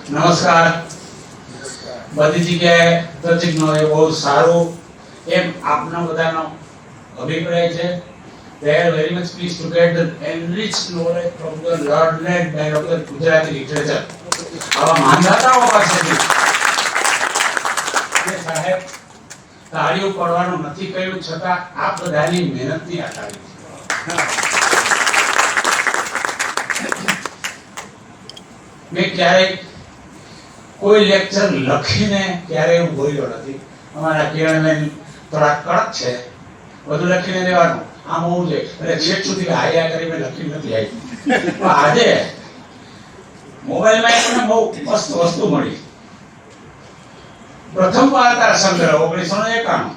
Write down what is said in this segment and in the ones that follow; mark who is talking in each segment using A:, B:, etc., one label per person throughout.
A: નમસ્કાર. બધી જગ્યાએ પ્રતિજ્ઞો એ બહુ સારું એમ આપનો બધાનો અભિપ્રાય છે. They are very much pleased to get the enriched knowledge from the learned by Dr. Gujarati literature. આવા માનદાતાઓ પાસેથી કે સાહેબ તાળીઓ પડવાનું નથી કહ્યું છતાં આ બધાની મહેનતની આ તાળી મેં ક્યારેય કોઈ લેક્ચર લખીને ક્યારેય હું બોલ્યો નથી. અમારા કિરણબેન થોડા કડક છે, બધું લખીને દેવાનું આમ હોવું જોઈએ એટલે છેક સુધી આયા કરી મેં લખી નથી આવી. પણ આજે મોબાઈલમાં મને બહુ મસ્ત વસ્તુ મળી. પ્રથમ વાર્તા સંગ્રહ 1991,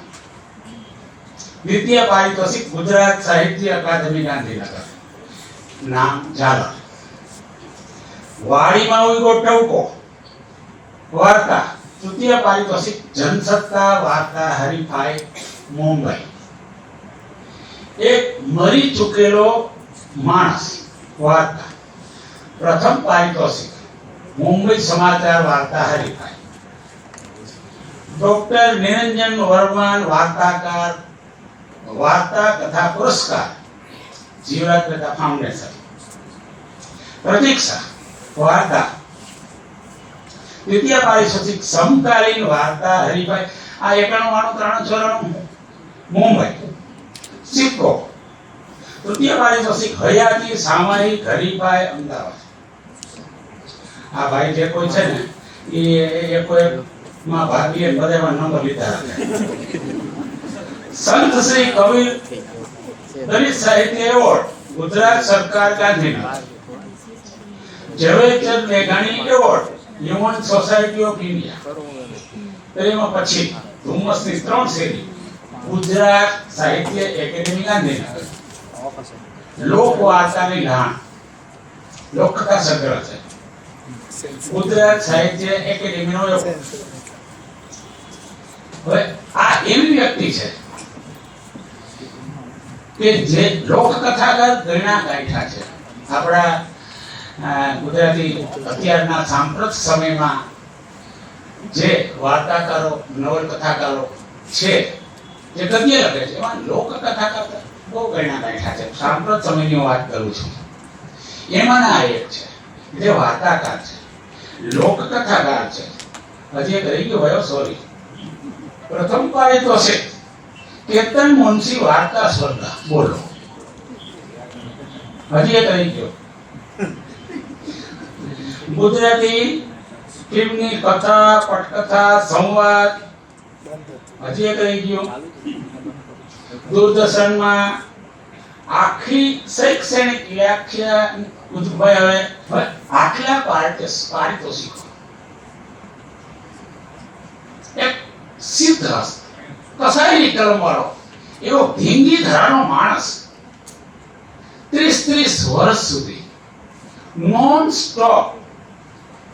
A: દ્વિતીય પારિતોષિક ગુજરાત સાહિત્ય અકાદમી ગાંધીનગર, નામ ઝાલર. વાડીમાં ઉગો ટવકો વાર્તા, તૃતીય પારિતોષિક જનસત્તા વાર્તા હરીફાઈ મુંબઈ. એક મરી ચૂકેલો માણસ વાર્તા, પ્રથમ પારિતોષિક મુંબઈ સમાચાર વાર્તા હરીફાઈ. ડોક્ટર નિરંજન વર્મા વાર્તાકાર વાર્તા કથા પુરસ્કાર જીવરાજ કથા ફાઉન્ડેશન. પ્રતીક્ષા વાર્તા, દ્વિતીય પારિતોષિક સમકાલીન વાર્તા હરીફાઈ. આ 91 મુંબઈ. સિક્કો, તૃતીય પારિતોષિક હયાતી સામાયિક હરીફાઈ અમદાવાદ. આ ભાઈ જે કોઈ છે ને એ કોઈ માં ભાગીએ બધામાં નંબર લીધા રાખે. સંત શ્રી કબીર દલિત સાહિત્ય એવોર્ડ ગુજરાત સરકાર ગાંધીનગર. ઝવેરચંદ મેઘાણી award human society of India. એમાં પછી ધુમ્મસની 3 શેરી ગુજરાત સાહિત્ય એકેડેમી ગાંધીનગર. લોક વાર્તાની ગાણ લોકકથા સંગ્રહ છે ગુજરાત સાહિત્ય એકેડેમીનો એવોર્ડ. હવે આ એવી વ્યક્તિ છે કે જે લોકકથાકાર ગણ્યા ગાંઠા છે. આપણા ગુજરાતી અત્યારના સાંપ્રત સમયમાં જે વાર્તાકારો નવલકથાકારો છે જે ગદ્ય લખે છે એમાં લોકકથાકાર બહુ ગણ્યા ગાંઠા છે. સાંપ્રત સમયની વાત કરું છું. એમાંના એક છે જે વાર્તાકાર છે, લોકકથાકાર છે. હજી એક રહી ગયો ભાઈ, સોરી. પ્રથમ પારિતોષિક કેતન મુનશી વાર્તા સ્પર્ધા. બોલો, હજી એક રહી ગયો. ગુજરાતી ફિલ્મની કથા, પટકથા, સંવાદ. હજી એક રહી ગયો. દૂરદર્શનમાં આખી શૈક્ષણિક વ્યાખ્યા ઉદ્ભવે આટલા પારિતોષિકો. એક સિદ્ધ કસાઈની કલમ વાળો એવો ભીંગી ધરાનો માણસ 30 વર્ષ સુધી નોન સ્ટોપ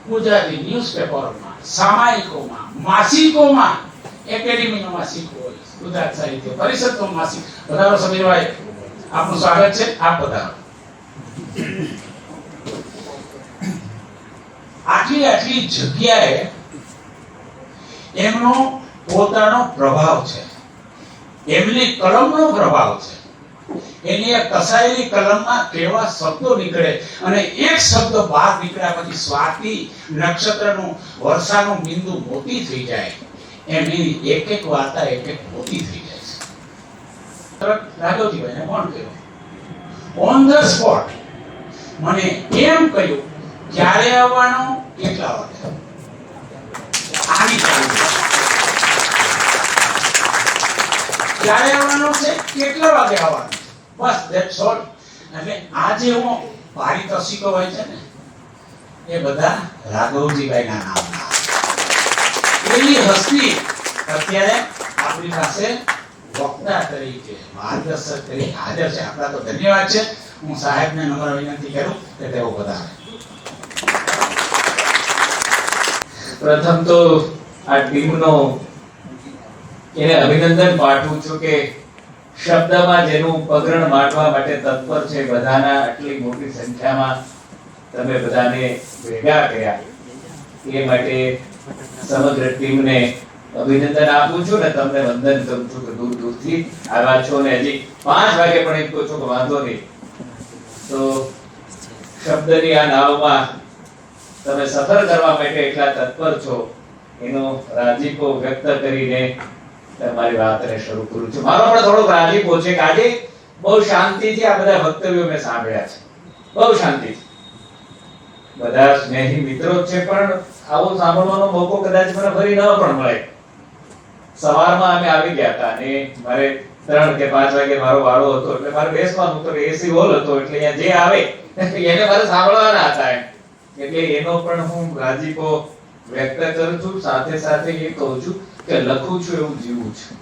A: ગુજરાતી ન્યૂઝપેપરોમાં, સામાયિકોમાં, માસિકોમાં, એકેડેમીનો માસિક હોય, ગુજરાત સાહિત્ય પરિષદનો માસિક. પધારો સમીરભાઈ, આપનું સ્વાગત છે. આપ પધારો. આટલી જગ્યાએ એમનો પોતાનો પ્રભાવ છે, એમની કલમનો પ્રભાવ છે. એની કસાયેલી કલમમાં કેવા શબ્દો નીકળે અને એક શબ્દ બહાર નીકળ્યા પછી સ્વાતિ નક્ષત્રનું વર્ષાનું બિંદુ મોતી થઈ જાય. એમની એક એક વાર્તા એક એક મોતી થઈ જાય છે. રાઘવજીભાઈને ફોન કર્યો ઓન ધ સ્પોટ. મને એમ કહ્યું ક્યારે આવવાનું, કેટલા વાગે. આની ક્યારે આવવાનું છે, કેટલા વાગે આવવાનું, બસ ધેટ્સ ઓલ. એટલે આ જે હું પારિતોષિકો હોય છે ને એ બધા રાઘવજીભાઈના નામના. એવી હસ્તી અત્યારે આપણી પાસે વક્તા તરીકે, માર્ગદર્શક તરીકે હાજર છે. આપણા તો ધન્યવાદ છે. હું સાહેબને નમ્ર વિનંતી કરું કે તેઓ વધારે.
B: પ્રથમ તો આ ટીમનો એને અભિનંદન પાઠવું છું કે શબ્દમાં જેનું પગરણ માંડવા માટે તત્પર છે, બધાના આટલી મોટી સંખ્યામાં તમે બધાને ભેગા કર્યા એ માટે સમગ્ર ટીમને અભિનંદન આપું છું ને તમને વંદન કરું છું કે દૂર દૂરથી આવ્યા છો ને હજી 5 વાગે પણ એમ કહો છો કે વાંધો નહીં. તો શબ્દની આ નાવમાં તમે સફર કરવા માટે એટલા તત્પર છો એનો રાજીપો વ્યક્ત કરીને તમારી વાતને શરૂ કરું છું. મારો પણ થોડો રાજીપો છે કે આજે બહુ શાંતિથી આ બધા વક્તવ્યો મેં સાંભળ્યા છે, બહુ શાંતિથી. બધા સ્નેહી મિત્રો છે પણ આવો સાંભળવાનો મોકો કદાચ મને ફરી ન પણ મળે. સવારમાં અમે આવી ગયા હતા અને મારે 3 કે 5 વાગે મારો વારો હતો એટલે મારે બેસવાનું હતો, એસી હોલ હતો એટલે અહીંયા જે આવે એને મારે સાંભળવાના હતા એટલે એનો પણ હું રાજીપો વ્યક્ત કરું છું. સાથે સાથે એ કહું છું કે લખું છું એવું જીવું છું.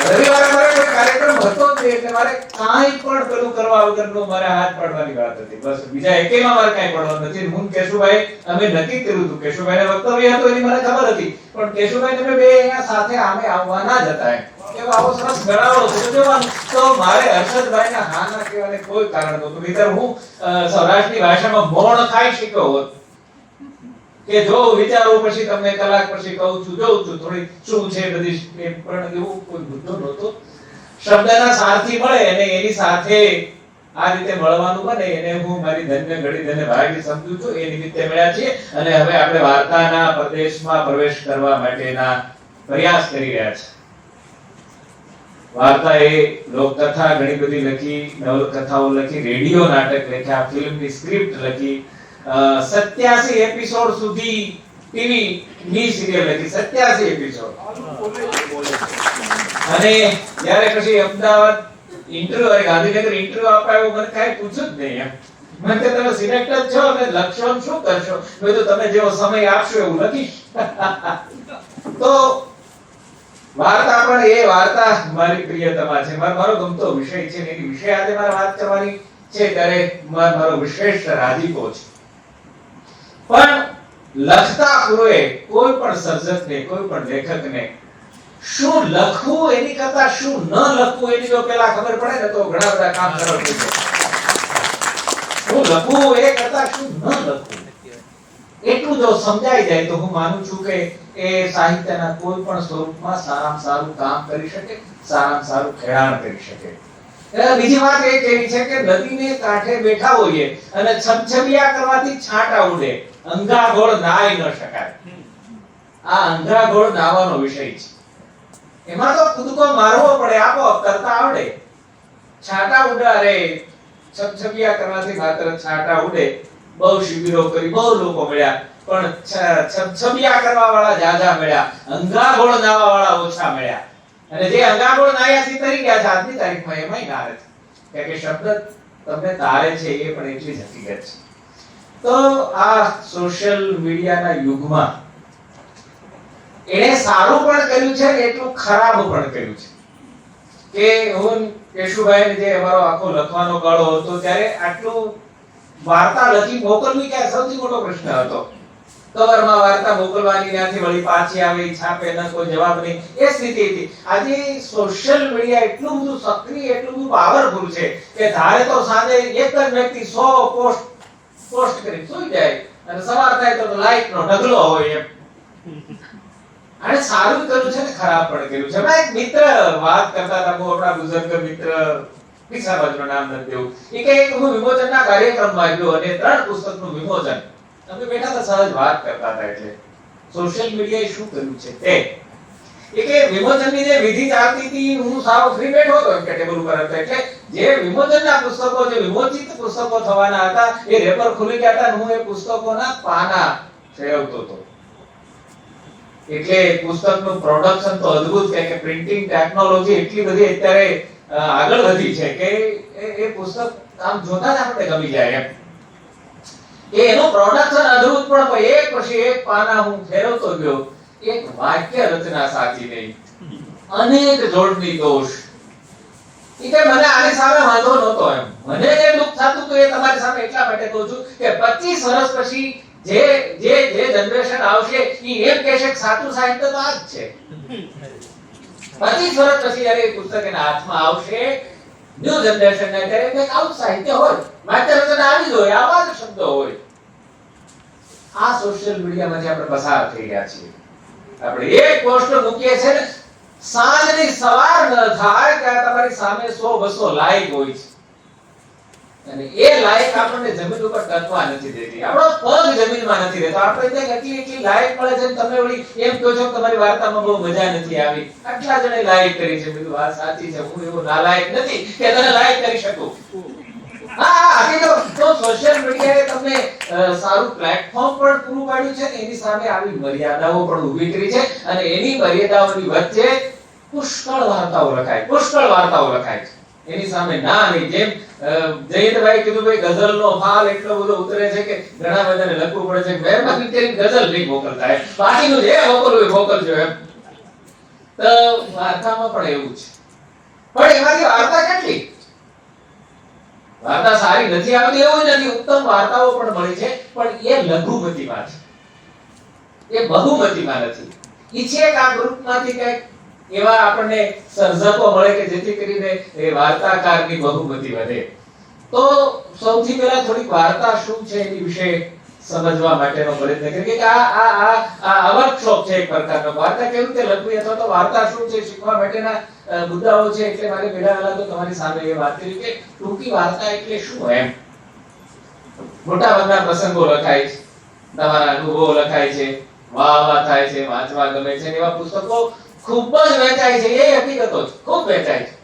B: રવિવારે મારે કોઈ કાર્યક્રમ હતો જ એટલે મારે કાંઈ પણ પેલું કરવા વગરનો મારે હાથ પાડવાની વાત હતી. બસ બીજા એકેમાં મારે કાંઈ પડવાનું નથી. હું કેશુભાઈ અમે નક્કી કર્યું હતું, કેશુભાઈને વક્તવ્ય હતું એની મને ખબર હતી, પણ કેશુભાઈ તમે બે અહીંયા સાથે આમે આવવાના જ હતા કે આવો સરસ ગણાવો તો જોવાનું. તો મારે હર્ષદભાઈને હા ના કહેવાને કોઈ કારણ નહોતું. નહીંતર હું સૌરાષ્ટ્રની ભાષામાં મૌન ખાઈ શક્યો હોત કે જો વિચારો પછી તમને કલાક પછી કહું છું, જોઉં છું થોડી શું છે બધી, પણ એવું કોઈ મુદ્દો નહોતો. શબ્દના સારથી મળે અને એની સાથે આ રીતે મળવાનું બને એને હું મારી ધન્ય ઘડી ધન્ય ભાગી સમજુ છું. એ નિમિત્તે મળ્યા છીએ અને હવે આપણે વાર્તાના પ્રદેશમાં પ્રવેશ કરવા માટેના પ્રયાસ કરી રહ્યા છીએ. વાર્તા એ લોકકથા ઘણી બધી લખી, નવલકથાઓ લખી, રેડિયો નાટક લખ્યા, ફિલ્મની સ્ક્રિપ્ટ લખી, 87 એપિસોડ સુધી ટીવી ની સિરિયલ લખી, 87 એપિસોડ. અને જ્યારે પછી અમદાવાદ ઇન્ટરવ્યુ અને ગાંધીનગર ઇન્ટરવ્યુ અપાયો મને કાંઈ પૂછ્યું જ નહીં એમ. મને કે તમે સિલેક્ટ જ છો અને લખશો શું કરશો? મેં તો તમે જેવો સમય આપશો એવું લખીશ. તો વાર્તા પણ એ વાર્તા મારી પ્રિયતમા છે, મારો ગમતો વિષય છે. એની વિષય આજે મારે વાત કરવાની છે ત્યારે મારો વિશેષ રાજીપો છે. પણ લખતા પૂર્વે કોઈ પણ સર્જકને, કોઈ પણ લેખકને શું લખવું એની કરતા શું ન લખવું એની જો પેલા ખબર પડે ને તો ઘણા બધા કામ સરળ થઈ જાય. શું લખવું એ કરતા શું ન લખવું એટલું જો સમજાઈ જાય તો હું માનું છું કે એ સાહિત્યના કોઈ પણ સ્વરૂપમાં સારામાં સારું કામ કરી શકે, સારામાં સારું ખેડાણ કરી શકે. બીજી વાત એ કેવી છે કે નદીને કાંઠે બેઠા હોઈએ અને છમછમિયા કરવાથી છાંટા ઉડે, અંગાગોળ નાઈ ન શકાય. આ અંગાગોળ નાવાનો વિષય છે. એમાં તો કૂદકો મારવો પડે, આપોઆપ કરતા આવડે. છાંટા ઉડારે, છમછમિયા કરવાથી માત્ર છાંટા ઉડે. બહુ શિબિરો કરી, બહુ લોકો મળ્યા, પણ છમછમિયા કરવા વાળા જાજા મળ્યા, અંગાગોળ નાવા વાળા ઓછા મળ્યા. અને જે અંગાગોળ નાયાથી તરી ગયા છે આજની તારીખમાં એમાંય નારે છે કે શબ્દ તમને તારે છે એ પણ એટલી જ હકીકત છે. તો આ સોશિયલ મીડિયાના યુગમાં એને સારું પણ કર્યું છે ને એટલું ખરાબ પણ કર્યું છે. કે હું કેશુભાઈને જે અમારો આખો લખવાનો ગાળો હતો ત્યારે આટલું વાર્તા લખી મોકલવી કે સૌથી મોટો પ્રશ્ન હતો. કવરમાં વાર્તા મોકલવાની, ત્યાંથી વળી પાછી આવે, છાપે ન કોઈ જવાબ નહીં, એ સ્થિતિ હતી. આજે સોશિયલ મીડિયા એટલું બધું સક્રિય, એટલું બધું પાવરફુલ છે કે ધારે તો સાંજે એક જ વ્યક્તિ 100 પોસ્ટ કરી સુઈ જાય અને સવાર થાય તો લાઈક નો ઢગલો હોય એમ. અને સારું કર્યું છે ને ખરાબ પણ કર્યું છે. એક મિત્ર વાત કરતા હતા, હું આપણા બુઝુર્ગ મિત્ર પિસાબાજનું નામ નથી દેવું, એ કે હું વિમોચનના કાર્યક્રમમાં ગયો અને 3 પુસ્તકનું વિમોચન અમે બેઠા હતા, સહજ વાત કરતા હતા. એટલે સોશિયલ મીડિયાએ શું કર્યું છે તે એ કે વિમોચનની જે વિધિ ચાલતી હતી હું સારો ફ્રી બેઠો હતો એમ કે ટેબલ ઉપર હતો. એટલે જે વિમોચનના પુસ્તકો, જે વિમોચિત પુસ્તકો થવાના હતા એ રેપર ખુલી ગયા હતા અને હું એ પુસ્તકોના પાના ફેરવતો હતો. એટલે પુસ્તકનું પ્રોડક્શન તો અદ્ભુત છે કે પ્રિન્ટિંગ ટેકનોલોજી એટલી બધી અત્યારે આગળ વધી છે કે એ પુસ્તક આમ જોતા જ આપણે ગમી જાય એમ. એનું પ્રોડક્શન અદ્ભુત પણ એક પછી એક પાના હું ફેરવતો ગયો, એક વાક્ય રચના સાચી નહીં, અનેક જોડણી દોષ. એ કે મને આની સામે વાંધો નહોતો એમ. મને જે દુઃખ થતું હતું એ તમારી સામે એટલા માટે કહું છું કે 25 વર્ષ પછી જે જનરેશન આવશે એ એમ કહેશે કે સાચું સાહિત્ય તો આ જ છે. 25 વર્ષ પછી જ્યારે એ પુસ્તક એના હાથમાં આવશે ન્યૂ જનરેશન ને ત્યારે કંઈક આવું સાહિત્ય હોય, વાક્ય રચના આવી જ હોય, આવા જ શબ્દો હોય. આ સોશિયલ મીડિયામાંથી આપણે પસાર થઈ ગયા છીએ. આપણે એક પોસ્ટ મૂકીએ છે ને, સાંજની સવાર ન થાય ત્યાં તમારી સામે 100-200 લાઈક હોય છે, અને એ લાઈક આપણને જમીન ઉપર ટકવા નથી દેતી. આપણો પગ જમીનમાં નથી રહેતો. આપણે ત્યાં એટલી લાઈક મળે છે, તમે વળી એમ કહો છો કે તમારી વાર્તામાં બહુ મજા નથી આવી. આટલા જણે લાઈક કરી છે. બીજું વાત સાચી છે, હું એવો નાલાયક નથી કે તને લાઈક કરી શકું. તો સોશિયલ મીડિયાએ તમને સારું પ્લેટફોર્મ પણ પૂરું પાડ્યું છે ને એની સામે આવી મર્યાદાઓ પણ ઊભી કરી છે, અને એની મર્યાદાઓની વચ્ચે પુષ્કળ વાર્તાઓ લખાય છે. એની સામે ના નહીં. જેમ જયંતભાઈ કીધું, ભાઈ ગઝલનો ફાલ એટલો બધો ઉતરે છે કે ઘણા બધાને લખવું પડે છે. મહેરબાની કરીને ગઝલ નહીં મોકલતા, બાકીનું જે મોકલવું એ મોકલજો એમ. તો વાર્તામાં પણ એવું છે. પણ એમાંથી વાર્તા કેટલી? વાર્તા સારી નથી આવતી એવું નથી, ઉત્તમ વાર્તાઓ પણ મળી છે, પણ એ લઘુમતીમાં છે, એ બહુમતીમાં નથી. ઈચ્છે કે આ ગ્રુપમાંથી કંઈક એવા આપણને સર્જકો મળે કે જેથી કરીને એ વાર્તાકારની બહુમતી વધે. તો સૌથી પહેલા થોડીક વાર્તા શું છે એની વિશે સમજવા માટેનો પ્રયત્ન કરીએ કે આ વર્કશોપ છે એક પ્રકારનો. વાર્તા કેવી રીતે લખવી અથવા તો વાર્તા શું છે શીખવા માટેના મુદ્દાઓ છે. એટલે મારે પહેલા તો તમારી સામે એ વાત કરી કે ટૂંકી વાર્તા એટલે શું એમ. મોટા ભાગના પ્રસંગો લખાય છે, તમારા અનુભવો લખાય છે, વાહ થાય છે, વાંચવા ગમે છે, એવા પુસ્તકો ખૂબ જ વેચાય છે. એ હકીકતો છે, ખૂબ વેચાય છે.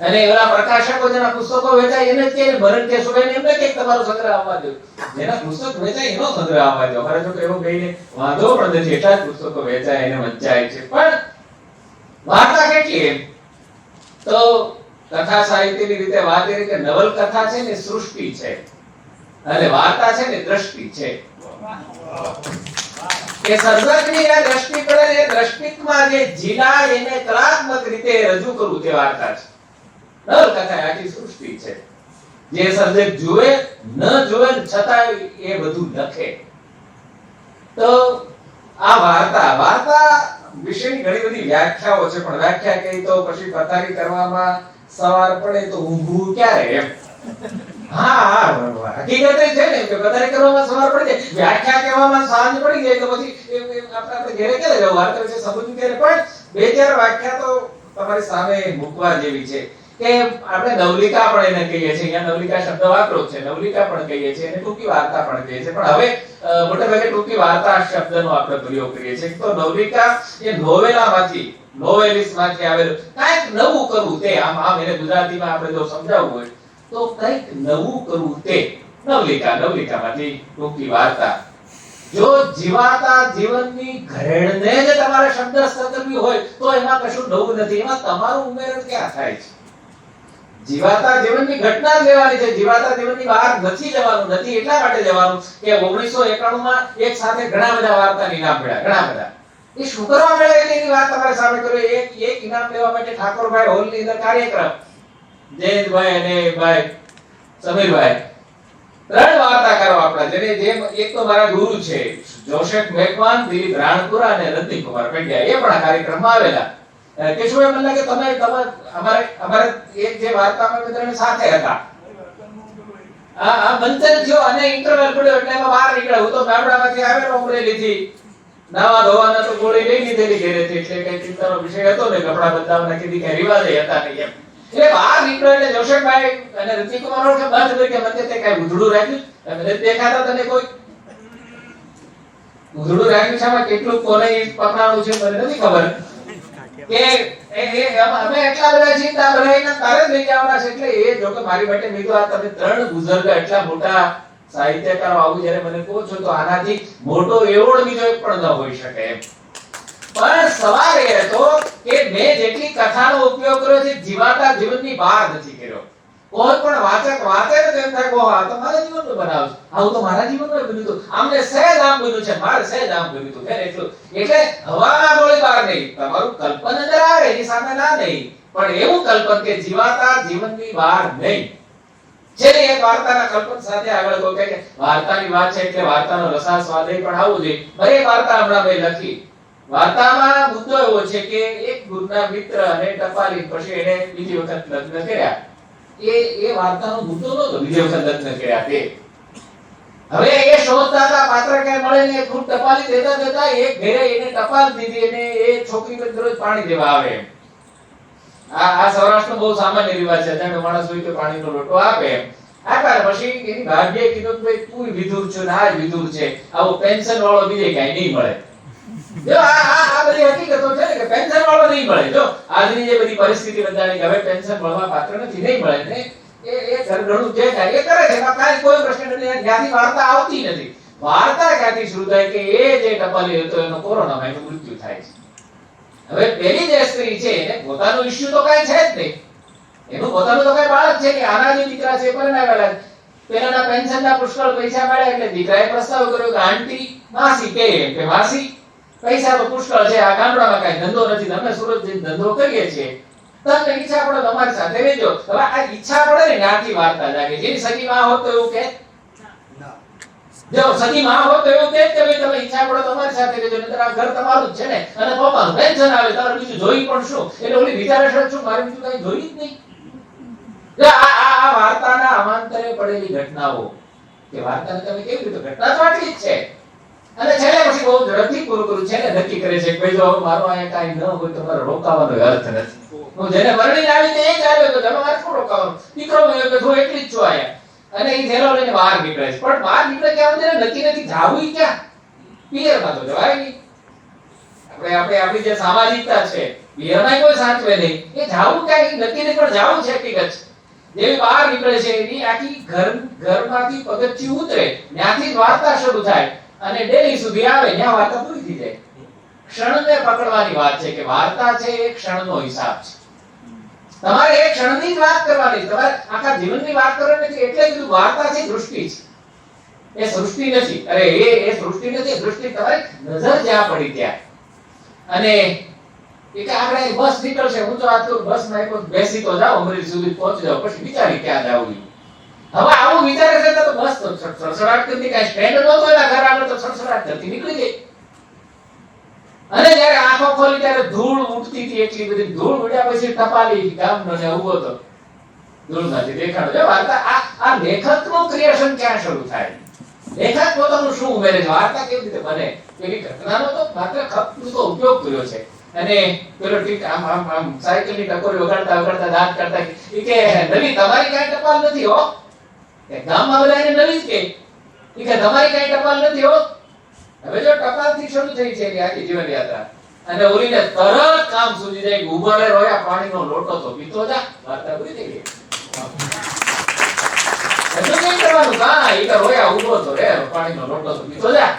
B: અને એવા પ્રકાશકો જેના પુસ્તકો વેચાય એને જ કે ભરણ કે સુભાઈ એમને કે તમારો સંગ્રહ આવવા દો. જેના પુસ્તક વેચાય એનો સંગ્રહ આવવા દો. અમારે જો એવું કહીને વાંધો પણ નથી, એટલા જ પુસ્તકો વેચાય એને વંચાય છે. પણ વાર્તા કેટલી એમ? તો કથા સાહિત્યની રીતે વાત કરી કે નવલકથા છે ને સૃષ્ટિ છે, અને વાર્તા છે ને દ્રષ્ટિ છે. કે સર્જકની આ દ્રષ્ટિ પડે, એ દ્રષ્ટિમાં જે જીલાય એને કલાત્મક રીતે રજૂ કરવું તે વાર્તા છે. નવલકથા આખી સૃષ્ટિ છે. જે સર્જક જુએ ન જુએ છતાં એ બધું લખે. તો આ વાર્તા વિશેની ઘણી બધી વ્યાખ્યાઓ છે, પણ વ્યાખ્યા કહી તો પછી પથારી કરવામાં સવાર પડે તો ઊંઘવું ક્યારે એમ. હકીકત એ છે ને કે પથારી કરવામાં સવાર પડી જાય, વ્યાખ્યા કહેવામાં સાંજ પડી જાય, તો પછી આપણે ઘરે ક્યારે જવું, વાર્તા વિશે સમજવું ક્યારે. પણ બે ચાર વ્યાખ્યા તો તમારી સામે મૂકવા જેવી છે. કે આપણે નવલિકા પણ એને કહીએ છીએ, અહીંયા નવલિકા શબ્દ વાપરો છે, નવલિકા પણ કહીએ છીએ અને ટૂંકી વાર્તા પણ કહીએ છીએ. પણ હવે મોટે ભાગે ટૂંકી વાર્તા શબ્દનો આપણે પ્રયોગ કરીએ છીએ. તો નવલિકા એ નોવેલામાંથી, નોવેલિસ્ટમાંથી આવેલું કંઈક નવું કરવું તે. આમ એને ગુજરાતીમાં આપણે જો સમજાવવું હોય તો કંઈક નવું કરવું તે નવલિકામાંથી ટૂંકી વાર્તા. જો જીવાતા જીવનની ઘરેણને જ તમારે શબ્દસ્થ કરવી હોય તો એમાં કશું નવું નથી, એમાં તમારું ઉમેરણ ક્યાં થાય છે? જીવાતા જીવનની ઘટના જ લેવાની છે, જીવાતા જીવનની બહાર નથી જવાનું. નથી એટલા માટે જવાનું કે 1991 માં એક સાથે ઘણા બધા વાર્તાના ઇનામ મળ્યા, ઘણા બધા. એ શું કરવા મળ્યા એની વાત તમારી સામે કર્યો. એક ઇનામ લેવા માટે ઠાકોરભાઈ હોલની અંદર કાર્યક્રમ, જયંતભાઈ અને ભાઈ સમીરભાઈ, 3 વાર્તાકારો આપણા, જેમ એક તો મારા ગુરુ છે જોશેફ મેઘવાન, દિલીપ રાણપુરા અને રતિક કુમાર પંડ્યા, એ પણ આ કાર્યક્રમમાં આવેલા. કેશુભાઈ મને લાગે તમે અમારે એક જે વાર્તામાં મિત્રને સાથે હતા. મંથન થયો અને ઇન્ટરવલ પડ્યો એટલે એમાં બહાર નીકળ્યા. હું તો ગામડામાંથી આવેલો અમરેલીથી, નાવા ધોવાના તો ગોળી લઈ લીધેલી ઘરેથી, એટલે કઈ ચિંતાનો વિષય હતો ને, કપડા બદલાવવાના કીધી કઈ રિવાજ હતા નહીં એમ. એટલે બહાર નીકળ્યો એટલે જોશેફભાઈ અને રતિકુમાર કે બંધ કરી કે મને તે કઈ ઉધડું રાખ્યું, મને દેખાતા તને કોઈ ઉધડું રાખ્યું છે, આમાં કેટલું કોને પકડાણું છે મને નથી ખબર. કે અમે એટલા બધા ચિંતા ભરાઈને તારે જ લઈ જવાના છે. એટલે એ જો કે મારી માટે મેં તો આ તમે 3 બુઝુર્ગ એટલા મોટા સાહિત્યકારો આવું જ્યારે મને કહો છો તો આનાથી મોટો એવોર્ડ બીજો એક પણ ન હોઈ શકે એમ. પણ સવાલ એ હતો કે મેં જેટલી કથાનો ઉપયોગ કર્યો છે જીવાતા જીવનની બહાર નથી કર્યો. કોઈ પણ વાચક વાંચે ને તેમ થાય કે આ તો મારા જીવનનું બનાવ છે, આવું તો મારા જીવનમાં બન્યું હતું, આમને સહેજ આમ બન્યું છે, મારે સહેજ આમ બન્યું હતું. એટલું એટલે હવામાં ગોળી બહાર નહીં, તમારું કલ્પન અંદર આવે એની સામે ના નહીં, પણ એવું કલ્પન કે જીવાતા જીવનની બહાર નહીં. છેલ્લે એક વાર્તાના કલ્પન સાથે આગળ કહો કે વાર્તાની વાત છે એટલે વાર્તાનો રસાસ્વાદય પણ આવવું જોઈએ. એક વાર્તા હમણાં મેં લખી વાર્તામાં મુદ્દો એવો છે કે એક ગુરુના મિત્ર અને ટપાલી પછી એને બીજી વખત લગ્ન કર્યા. એ વાર્તાનો મુદ્દો નહોતો બીજી વખત લગ્ન કર્યા તે. હવે એ શોધતા હતા પાત્ર ક્યાંય મળે ને ખૂબ ટપાલી દેતા દેતા એક ઘરે એને ટપાલ દીધી અને એ છોકરી પર દરરોજ પાણી દેવા આવે. આ સૌરાષ્ટ્રનો બહુ સામાન્ય રિવાજ છે. જાણે માણસ હોય તો પાણીનો લોટો આપે. આપ્યા પછી એની ભાભીએ કીધું કે ભાઈ તું વિધુર છો ને આ વિધુર છે, આવો પેન્શન વાળો બીજે ક્યાંય નહીં મળે. જો આ બધી હકીકતો છે ને કે પેન્શન વાળો નહીં મળે. જો આજની જે બધી પરિસ્થિતિ બધાની કે હવે પેન્શન મળવા પાત્ર નથી, નહીં મળે ને એ ઘરઘણું જે થાય એ કરે છે. કાંઈ કોઈ પ્રશ્ન નથી. ત્યાંથી વાર્તા આવતી નથી. વાર્તા ક્યાંથી શરૂ થાય કે એ જે ટપાલી હતો એનો કોરોનામાં એનું મૃત્યુ થાય છે. હવે પેલી જે સ્ત્રી છે એને પોતાનો ઇશ્યુ તો કાંઈ છે જ નહીં. એનું પોતાનું તો કઈ બાળક છે કે આના જે દીકરા છે પરણાવેલા છે, પેલાના પેન્શનના પુષ્કળ પૈસા મળ્યા એટલે દીકરાએ પ્રસ્તાવ કર્યો કે આંટી માસી કે માસી પૈસા તો પુષ્કળ છે, આ ગામડામાં કઈ ધંધો નથી, અમે સુરત જઈને ધંધો કરીએ છીએ, તમને ઈચ્છા પડે તો અમારી સાથે રહેજો. હવે આ ઈચ્છા પડે ને ત્યાંથી વાર્તા જાગે. જેની સગી માં હોત તો એવું કે જો સગી માં હોત તો એવું કે ભાઈ તમે ઈચ્છા પડે તો અમારી સાથે રહેજો, નહીતર આ ઘર તમારું જ છે ને અને પપ્પાનું પેન્શન આવે તમારે બીજું જોઈ પણ શું. એટલે ઓલી વિચારે શું મારે બીજું કઈ જોઈ જ નહીં. આ વાર્તાના અમાંતરે પડેલી ઘટનાઓ કે વાર્તાને તમે કેવી રીતે ઘટના તો આટલી જ છે અને છેલ્લે પછી બહુ ઝડપથી પૂરું કરું છે ને નક્કી કરે છે કે ભાઈ જો મારો અહીંયા કાંઈ ન હોય તો મારે રોકાવાનો અર્થ નથી. હું જેને વર્ણીને આવી તે જ આવ્યો તો તમે મારે શું રોકાવાનું. દીકરો મેં કે હું એકલી જ છું આયા અને એ થેલો લઈને બહાર નીકળે છે. પણ બહાર નીકળે ક્યાં મને નક્કી નથી જાવું ક્યાં. પિયરમાં તો જવાય નહીં. આપણે આપણી જે સામાજિકતા છે પિયરમાં કોઈ સાચવે નહીં. એ જાવું ક્યાં નક્કી નહીં પણ જાવું છે હકીકત. જેવી બહાર નીકળે છે એની આખી ઘરમાંથી પગથિયું ઉતરે ત્યાંથી જ વાર્તા શરૂ થાય અને ડેલી સુધી આવે ત્યાં વાર્તા પૂરી થઈ જાય. ક્ષણને પકડવાની વાત છે કે વાર્તા છે એ ક્ષણનો હિસાબ છે. તમારે એક ક્ષણની જ વાત કરવાની, તમારે આખા જીવનની વાત કરવાની નથી. એટલે કીધું વાર્તા છે દૃષ્ટિ છે, એ સૃષ્ટિ નથી. અરે એ સૃષ્ટિ નથી, દૃષ્ટિ તમારી નજર જ્યાં પડી ત્યાં. અને કે આપણે બસ નીકળશે, હું તો આ તો બસમાં એક બેસી તો જાવ અમરેલી સુધી પહોંચી જાવ પછી વિચારી ક્યાં જાવું. હવે આવું વિચારે છે તો બસ તો સડસડાટ કરતી કાંઈ સ્ટેન્ડ નહોતો એના ઘર આગળ તો સડસડાટ કરતી નીકળી ગઈ. અને જ્યારે આંખો ખોલી ત્યારે ધૂળ ઉડતી હતી, એટલી બધી ધૂળ ઉડ્યા પછી ટપાલી ગામનો ને ઉભો તો ધૂળમાંથી દેખાડો. જો વાર્તા આ લેખકનું ક્રિએશન ક્યાં શરૂ થાય, લેખક પોતાનું શું ઉમેરે છે, વાર્તા કેવી રીતે બને. પેલી ઘટનાનો તો માત્ર ખપનો ઉપયોગ કર્યો છે. અને પેલો ઠીક આમ સાયકલની ટકોરી વગાડતા દાંત કરતા કે નવી તમારી કાંઈ ટપાલ નથી હો. ગામમાં બધા એને નવી જ કે તમારી કાંઈ ટપાલ નથી હો. હવે જો ટપાલથી શરૂ થઈ છે આખી જીવન યાત્રા અને ઓલીને તરત કામ સૂજી જાય. ઉભરે રોયા પાણીનો લોટો તો પીતો જા, વાર્તા પૂરી થઈ ગઈ. એટલું નહીં કરવાનું કાંઈ કે રોયા ઉભો તો રે પાણીનો લોટો તો પીતો જા.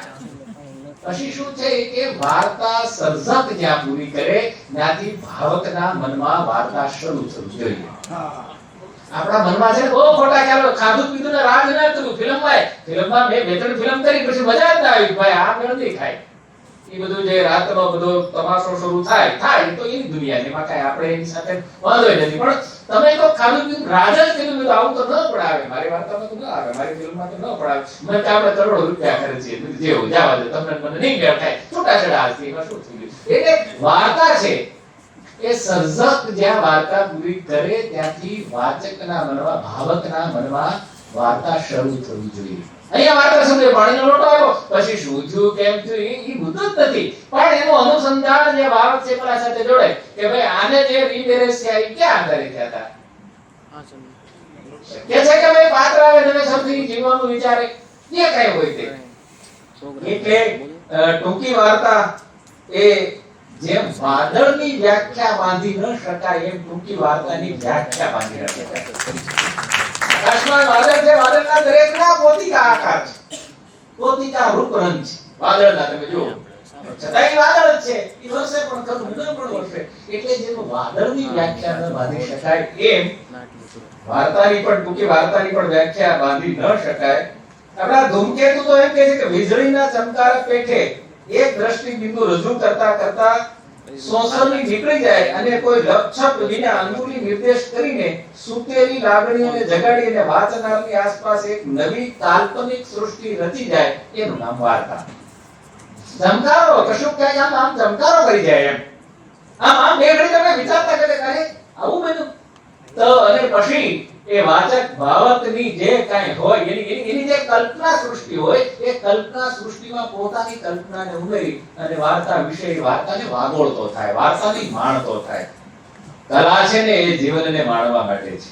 B: પછી શું છે કે વાર્તા સર્જક જ્યાં પૂરી કરે ત્યાંથી ભાવકના મનમાં વાર્તા શરૂ થવી જોઈએ. આપણા મનમાં છે બહુ ખોટા ખ્યાલો, ખાધું પીધું ને રાગ ના કર્યું. ફિલ્મમાં મેં 2-3 ફિલ્મ કરી પછી મજા જ ના આવી. ભાઈ આ મેળ નહીં ખાય. એ બધું જે રાતનો બધો તમાશો શરૂ થાય તો એની દુનિયા છે, એમાં કાંઈ આપણે એની સાથે વાંધો નથી. પણ તમે તો ખાધું પીધું રાગ જ કર્યું, આવું તો ન પડાવે, મારી વાર્તામાં તો ન આવે, મારી ફિલ્મમાં તો ન પડાવે. મને તો આપણે કરોડો રૂપિયા ખર્ચીએ, જેવું જવા દે, તમને મને નહીં મેળ થાય, છૂટાછેડા હાથથી એમાં શું થઈ ગયું. એટલે વાર્તા છે એ સર્જક જ્યાં વાર્તા પૂરી કરે ત્યાંથી વાચકના મનમાં, ભાવકના મનમાં વાર્તા શરૂ થવી જોઈએ. અહીંયા વાર્તા સમજે પાણીનો લોટો આવ્યો પછી શું થયું કેમ થયું એ મુદ્દો જ નથી. પણ એનું અનુસંધાન જે ભાવક છે પેલા સાથે જોડે કે ભાઈ આને જે રીમેરેજ છે એ ક્યાં આધારે થયા હતા. કે છે કે ભાઈ પાત્ર આવે નવેસરથી જીવવાનું વિચારે જે કઈ હોય તે. એટલે ટૂંકી વાર્તા એ જેમ વાદળની વ્યાખ્યા બાંધી ન શકાય એમ ટૂંકી વાર્તાની વ્યાખ્યા બાંધી ન શકાય. આકાશમાં વાદળ છે, વાદળના દરેકના પોતિકા આકાર છે, પોતિકા રૂપ રંગ છે વાદળના. તમે જુઓ છતાંય વાદળ જ છે, એ વર્ષે પણ ખરું ન પણ વર્ષે. એટલે જેમ વાદળની વ્યાખ્યા ન બાંધી શકાય એમ વાર્તાની પણ ટૂંકી વાર્તાની પણ વ્યાખ્યા બાંધી ન શકાય. આપણા ધૂમકેતુ તો એમ કહે છે કે વીજળીના ચમકારા પેઠે એક દ્રષ્ટિ બિંદુ રજૂ કરતા સોસરની નીકળી જાય અને કોઈ લક્ષપ વિના અંગુલી નિર્દેશ કરીને સુતેલી લાગણીઓને જગાડીને વાંચનારની આસપાસ એક નવી કાલ્પનિક સૃષ્ટિ રચી જાય એનું નામ વાર્તા. ચમકારો કશું કઈ આમ ચમકારો કરી જાય એમ આમ બે ઘડી તમે વિચારતા કરે અરે આવું બન્યું તો અને પછી એ વાચક ભાવકની જે કાંઈ હોય એની જે કલ્પના સૃષ્ટિ હોય એ કલ્પના સૃષ્ટિમાં પોતાની કલ્પનાને ઉમેરી અને વાર્તા વિશે વાર્તાને વાગોળતો થાય, વાર્તાની માણતો થાય. કલા છે ને એ જીવનને માણવા માટે છે.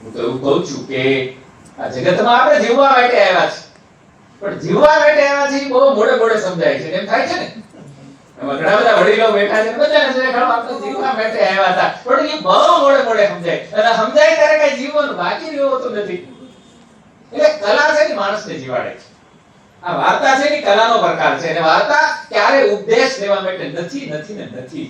B: હું તો એવું કહું છું કે આ જગતમાં આપણે જીવવા માટે આવ્યા છે, પણ જીવવા માટે આવ્યા છે એ બહુ મોડે મોડે સમજાય છે. એમ થાય છે ને એમાં ઘણા બધા વડીલો બેઠા છે, બધાને ખબર આપણે જીવવા માટે આવ્યા હતા, પણ એ બહુ મોડે મોડે સમજાય અને સમજાય ત્યારે કઈ જીવવાનું બાકી રહ્યું હોતું નથી. એટલે કલા છે ને માણસને જીવાડે છે. આ વાર્તા છે ને કલાનો પ્રકાર છે અને વાર્તા ક્યારે ઉપદેશ દેવા માટે નથી નથી ને નથી.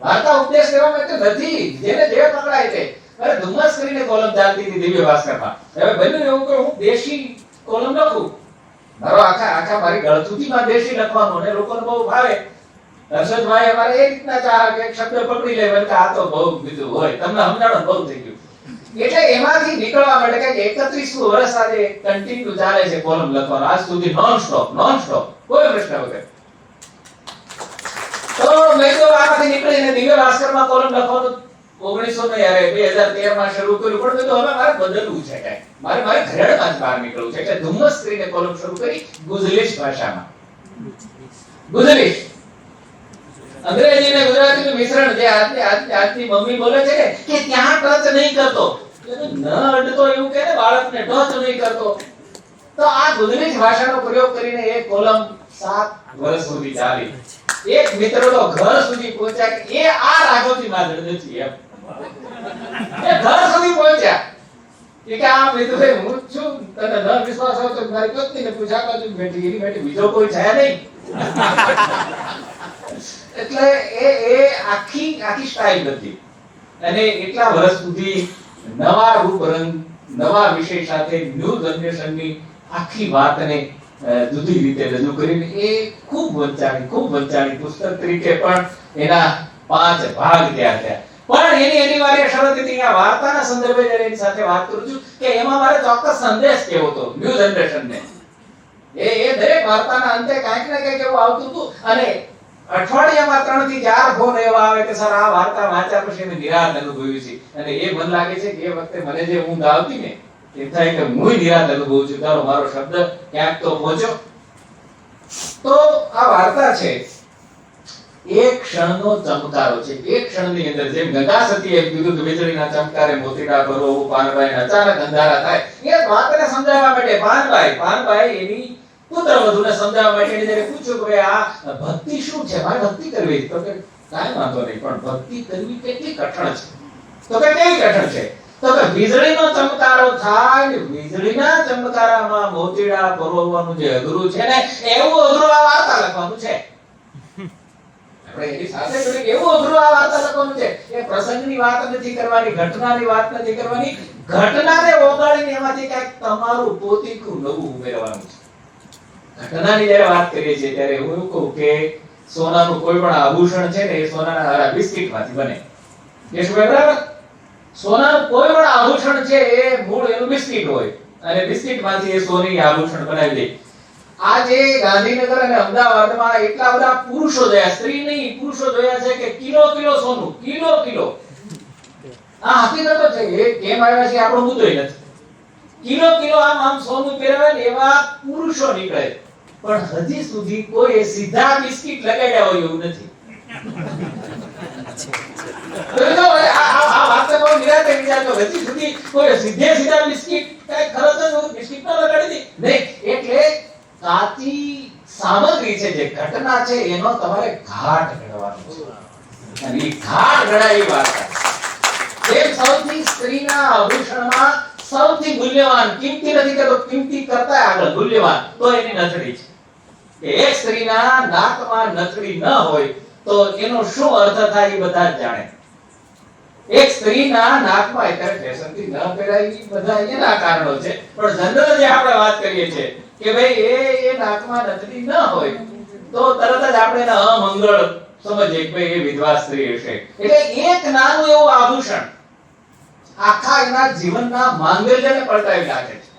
B: વાર્તા ઉપદેશ દેવા માટે નથી. જેને જે પકડાય છે. અરે ધુમ્મસ કરીને કોલમ ચાલતી હતી દિવ્ય ભાસ્કરમાં. હવે બન્યું એવું કે હું દેશી કોલમ લખું, મારો આખા મારી ગળથુથીમાં દેશી લખવાનું અને લોકોને બહુ ભાવે. હર્ષદભાઈ અમારે એ રીતના ચાહ એક શબ્દ પકડી લે કે આ તો બહુ બીજું હોય, તમને સમજાણો બહુ થઈ ગયું. એટલે એમાંથી નીકળવા માટે કે 31મું વર્ષ આજે કન્ટિન્યુ ચાલે છે કોલમ લખવાનો, આજ સુધી નોન સ્ટોપ કોઈ પ્રશ્ન વગર. તો મેં તો આમાંથી નીકળીને દિવ્ય ભાસ્કરમાં કોલમ લખવાનું 2013 માં શરૂ કર્યું, પણ મેં તો હવે મારે બદલવું છે કાંઈ, મારે ઘરેડમાં જ બહાર નીકળવું છે. એટલે ધુમ્મસ કરીને કોલમ શરૂ કરી ગુજલીશ ભાષામાં. ગુજલીશ અંગ્રેજી અને ગુજરાતીનું મિશ્રણ જે આજની મમ્મી બોલે છે ને કે ત્યાં ટચ નહીં કરતો, ન અડતો એવું કે ને બાળકને ટચ નહીં કરતો. તો આ ગુજરીશ ભાષાનો પ્રયોગ કરીને એક કોલમ 7 વર્ષ સુધી ચાલી. એક મિત્ર તો ઘર સુધી પહોંચ્યા કે એ આ રાઘવજી માધર નથી એમ. એ ઘર સુધી પહોંચ્યા કે આ મિત્ર હું છું, તને ન વિશ્વાસ હોય તો મારી પત્નીને પૂછા બાજુ બેઠી એની બેઠી બીજો કોઈ છે નહીં. એટલે એ આખી સ્ટાઇલ હતી અને એટલા વર્ષ સુધી નવા રૂપ રંગ નવા વિષય સાથે ન્યૂ જનરેશનની આખી વાતને જુદી રીતે રજૂ કરીને એ ખૂબ વંચાણી પુસ્તક તરીકે પણ એના 5 ભાગ થયા. પણ એની અનિવાર્ય શરત હતી આ વાર્તાના સંદર્ભે જ્યારે એની સાથે વાત કરું છું કે એમાં મારે ચોક્કસ સંદેશ કેવો હતો ન્યૂ જનરેશનને. એ દરેક વાર્તાના અંતે કાંઈક ને કંઈક એવું આવતું હતું અને અઠવાડિયામાં 3 થી 4 ફોન એવા આવે કે સર આ વાર્તા વાંચ્યા પછી મેં નિરાશ અનુભવ્યું છે અને એ મન લાગે છે કે એ વખતે મને જે ઊંઘ આવતી ને એ થાય કે હું નિરાશ અનુભવું છું, તારો મારો શબ્દ ક્યાંક તો પહોંચ્યો. તો આ વાર્તા છે એક ક્ષણનો ચમકારો છે. એક ક્ષણની અંદર જેમ ગંગા સતીએ કીધું કે વીજળીના ચમકારે મોતીડા ભરો પાનભાઈ અચાનક અંધારા થાય, એ વાતને સમજાવવા માટે પાનભાઈ એની પુત્રવધુને સમજાવવા માટે એને જ્યારે પૂછ્યું કે આ ભક્તિ શું છે, મારે ભક્તિ કરવી તો કે કાંઈ વાંધો નહીં, પણ ભક્તિ કરવી કેટલી કઠણ છે. તો કે કેવી કઠણ છે? તો કે વીજળીનો ચમકારો થાય, વીજળીના ચમકારામાં મોતીડા પરોવવાનું જે અઘરું છે ને એવું અઘરું આ વાર્તા લખવાનું છે. આપણે એની સાથે જોડે એવું અઘરું આ વાર્તા લખવાનું છે. એ પ્રસંગની વાત નથી કરવાની, ઘટનાની વાત નથી કરવાની, ઘટનાને ઓગાળીને એમાંથી કંઈક તમારું પોતીકું નવું ઉમેરવાનું છે. ઘટનાની જ્યારે વાત કરીએ છીએ ત્યારે હું એવું કહું કે સોનાનું કોઈ પણ આભૂષણ છે ને એ સોનાના હારા બિસ્કિટમાંથી બને. કે શું બરાબર? સોનાનું કોઈ પણ આભૂષણ છે એ મૂળ એનું બિસ્કિટ હોય અને બિસ્કિટમાંથી એ સોની આભૂષણ બનાવી દે. આજે ગાંધીનગર અને અમદાવાદમાં એટલા બધા પુરુષો જોયા, સ્ત્રી નહીં પુરુષો જોયા છે કે કિલો સોનું, કિલો આ હકીકતો છે. એ કેમ આવ્યા છે આપણો મુદ્દો નથી. કિલો આમ સોનું પહેરાવે ને એવા પુરુષો નીકળે, પણ હજી સુધી કોઈ સીધા બિસ્કિટ લગાડ્યા હોય એવું નથી. આ વાત તો બહુ નિરાતે વિચારતો, હજી સુધી કોઈ સીધા બિસ્કિટ કઈ ખરચ બિસ્કિટ ન લગાડી દી નહીં. એટલે કાચી સામગ્રી છે, જે ઘટના છે એનો તમારે ઘાટ ઘડવાનો છે અને એ ઘાટ ઘડાવી વાર્તા. જેમ સૌથી સ્ત્રીના આભૂષણમાં સૌથી મૂલ્યવાન, કિંમતી નથી કે તો કિંમતી કરતા આગળ મૂલ્યવાન તો એની નથડી છે. કે એક સ્ત્રીના નાકમાં નથડી ન હોય તો એનો શું અર્થ થાય એ બધા જ જાણે. એક સ્ત્રીના નાકમાં અત્યારે ફેશનથી ન પહેરાય બધા એના કારણો છે, પણ જનરલ જે આપણે વાત કરીએ છીએ કે ભાઈ એ નાકમાં નથડી ન હોય તો તરત જ આપણે એને અમંગળ સમજીએ કે ભાઈ એ વિધવા સ્ત્રી હશે. એટલે એક નાનું એવું આભૂષણ આખા એના જીવનના માંગલ્યને પલટાવી નાખે છે.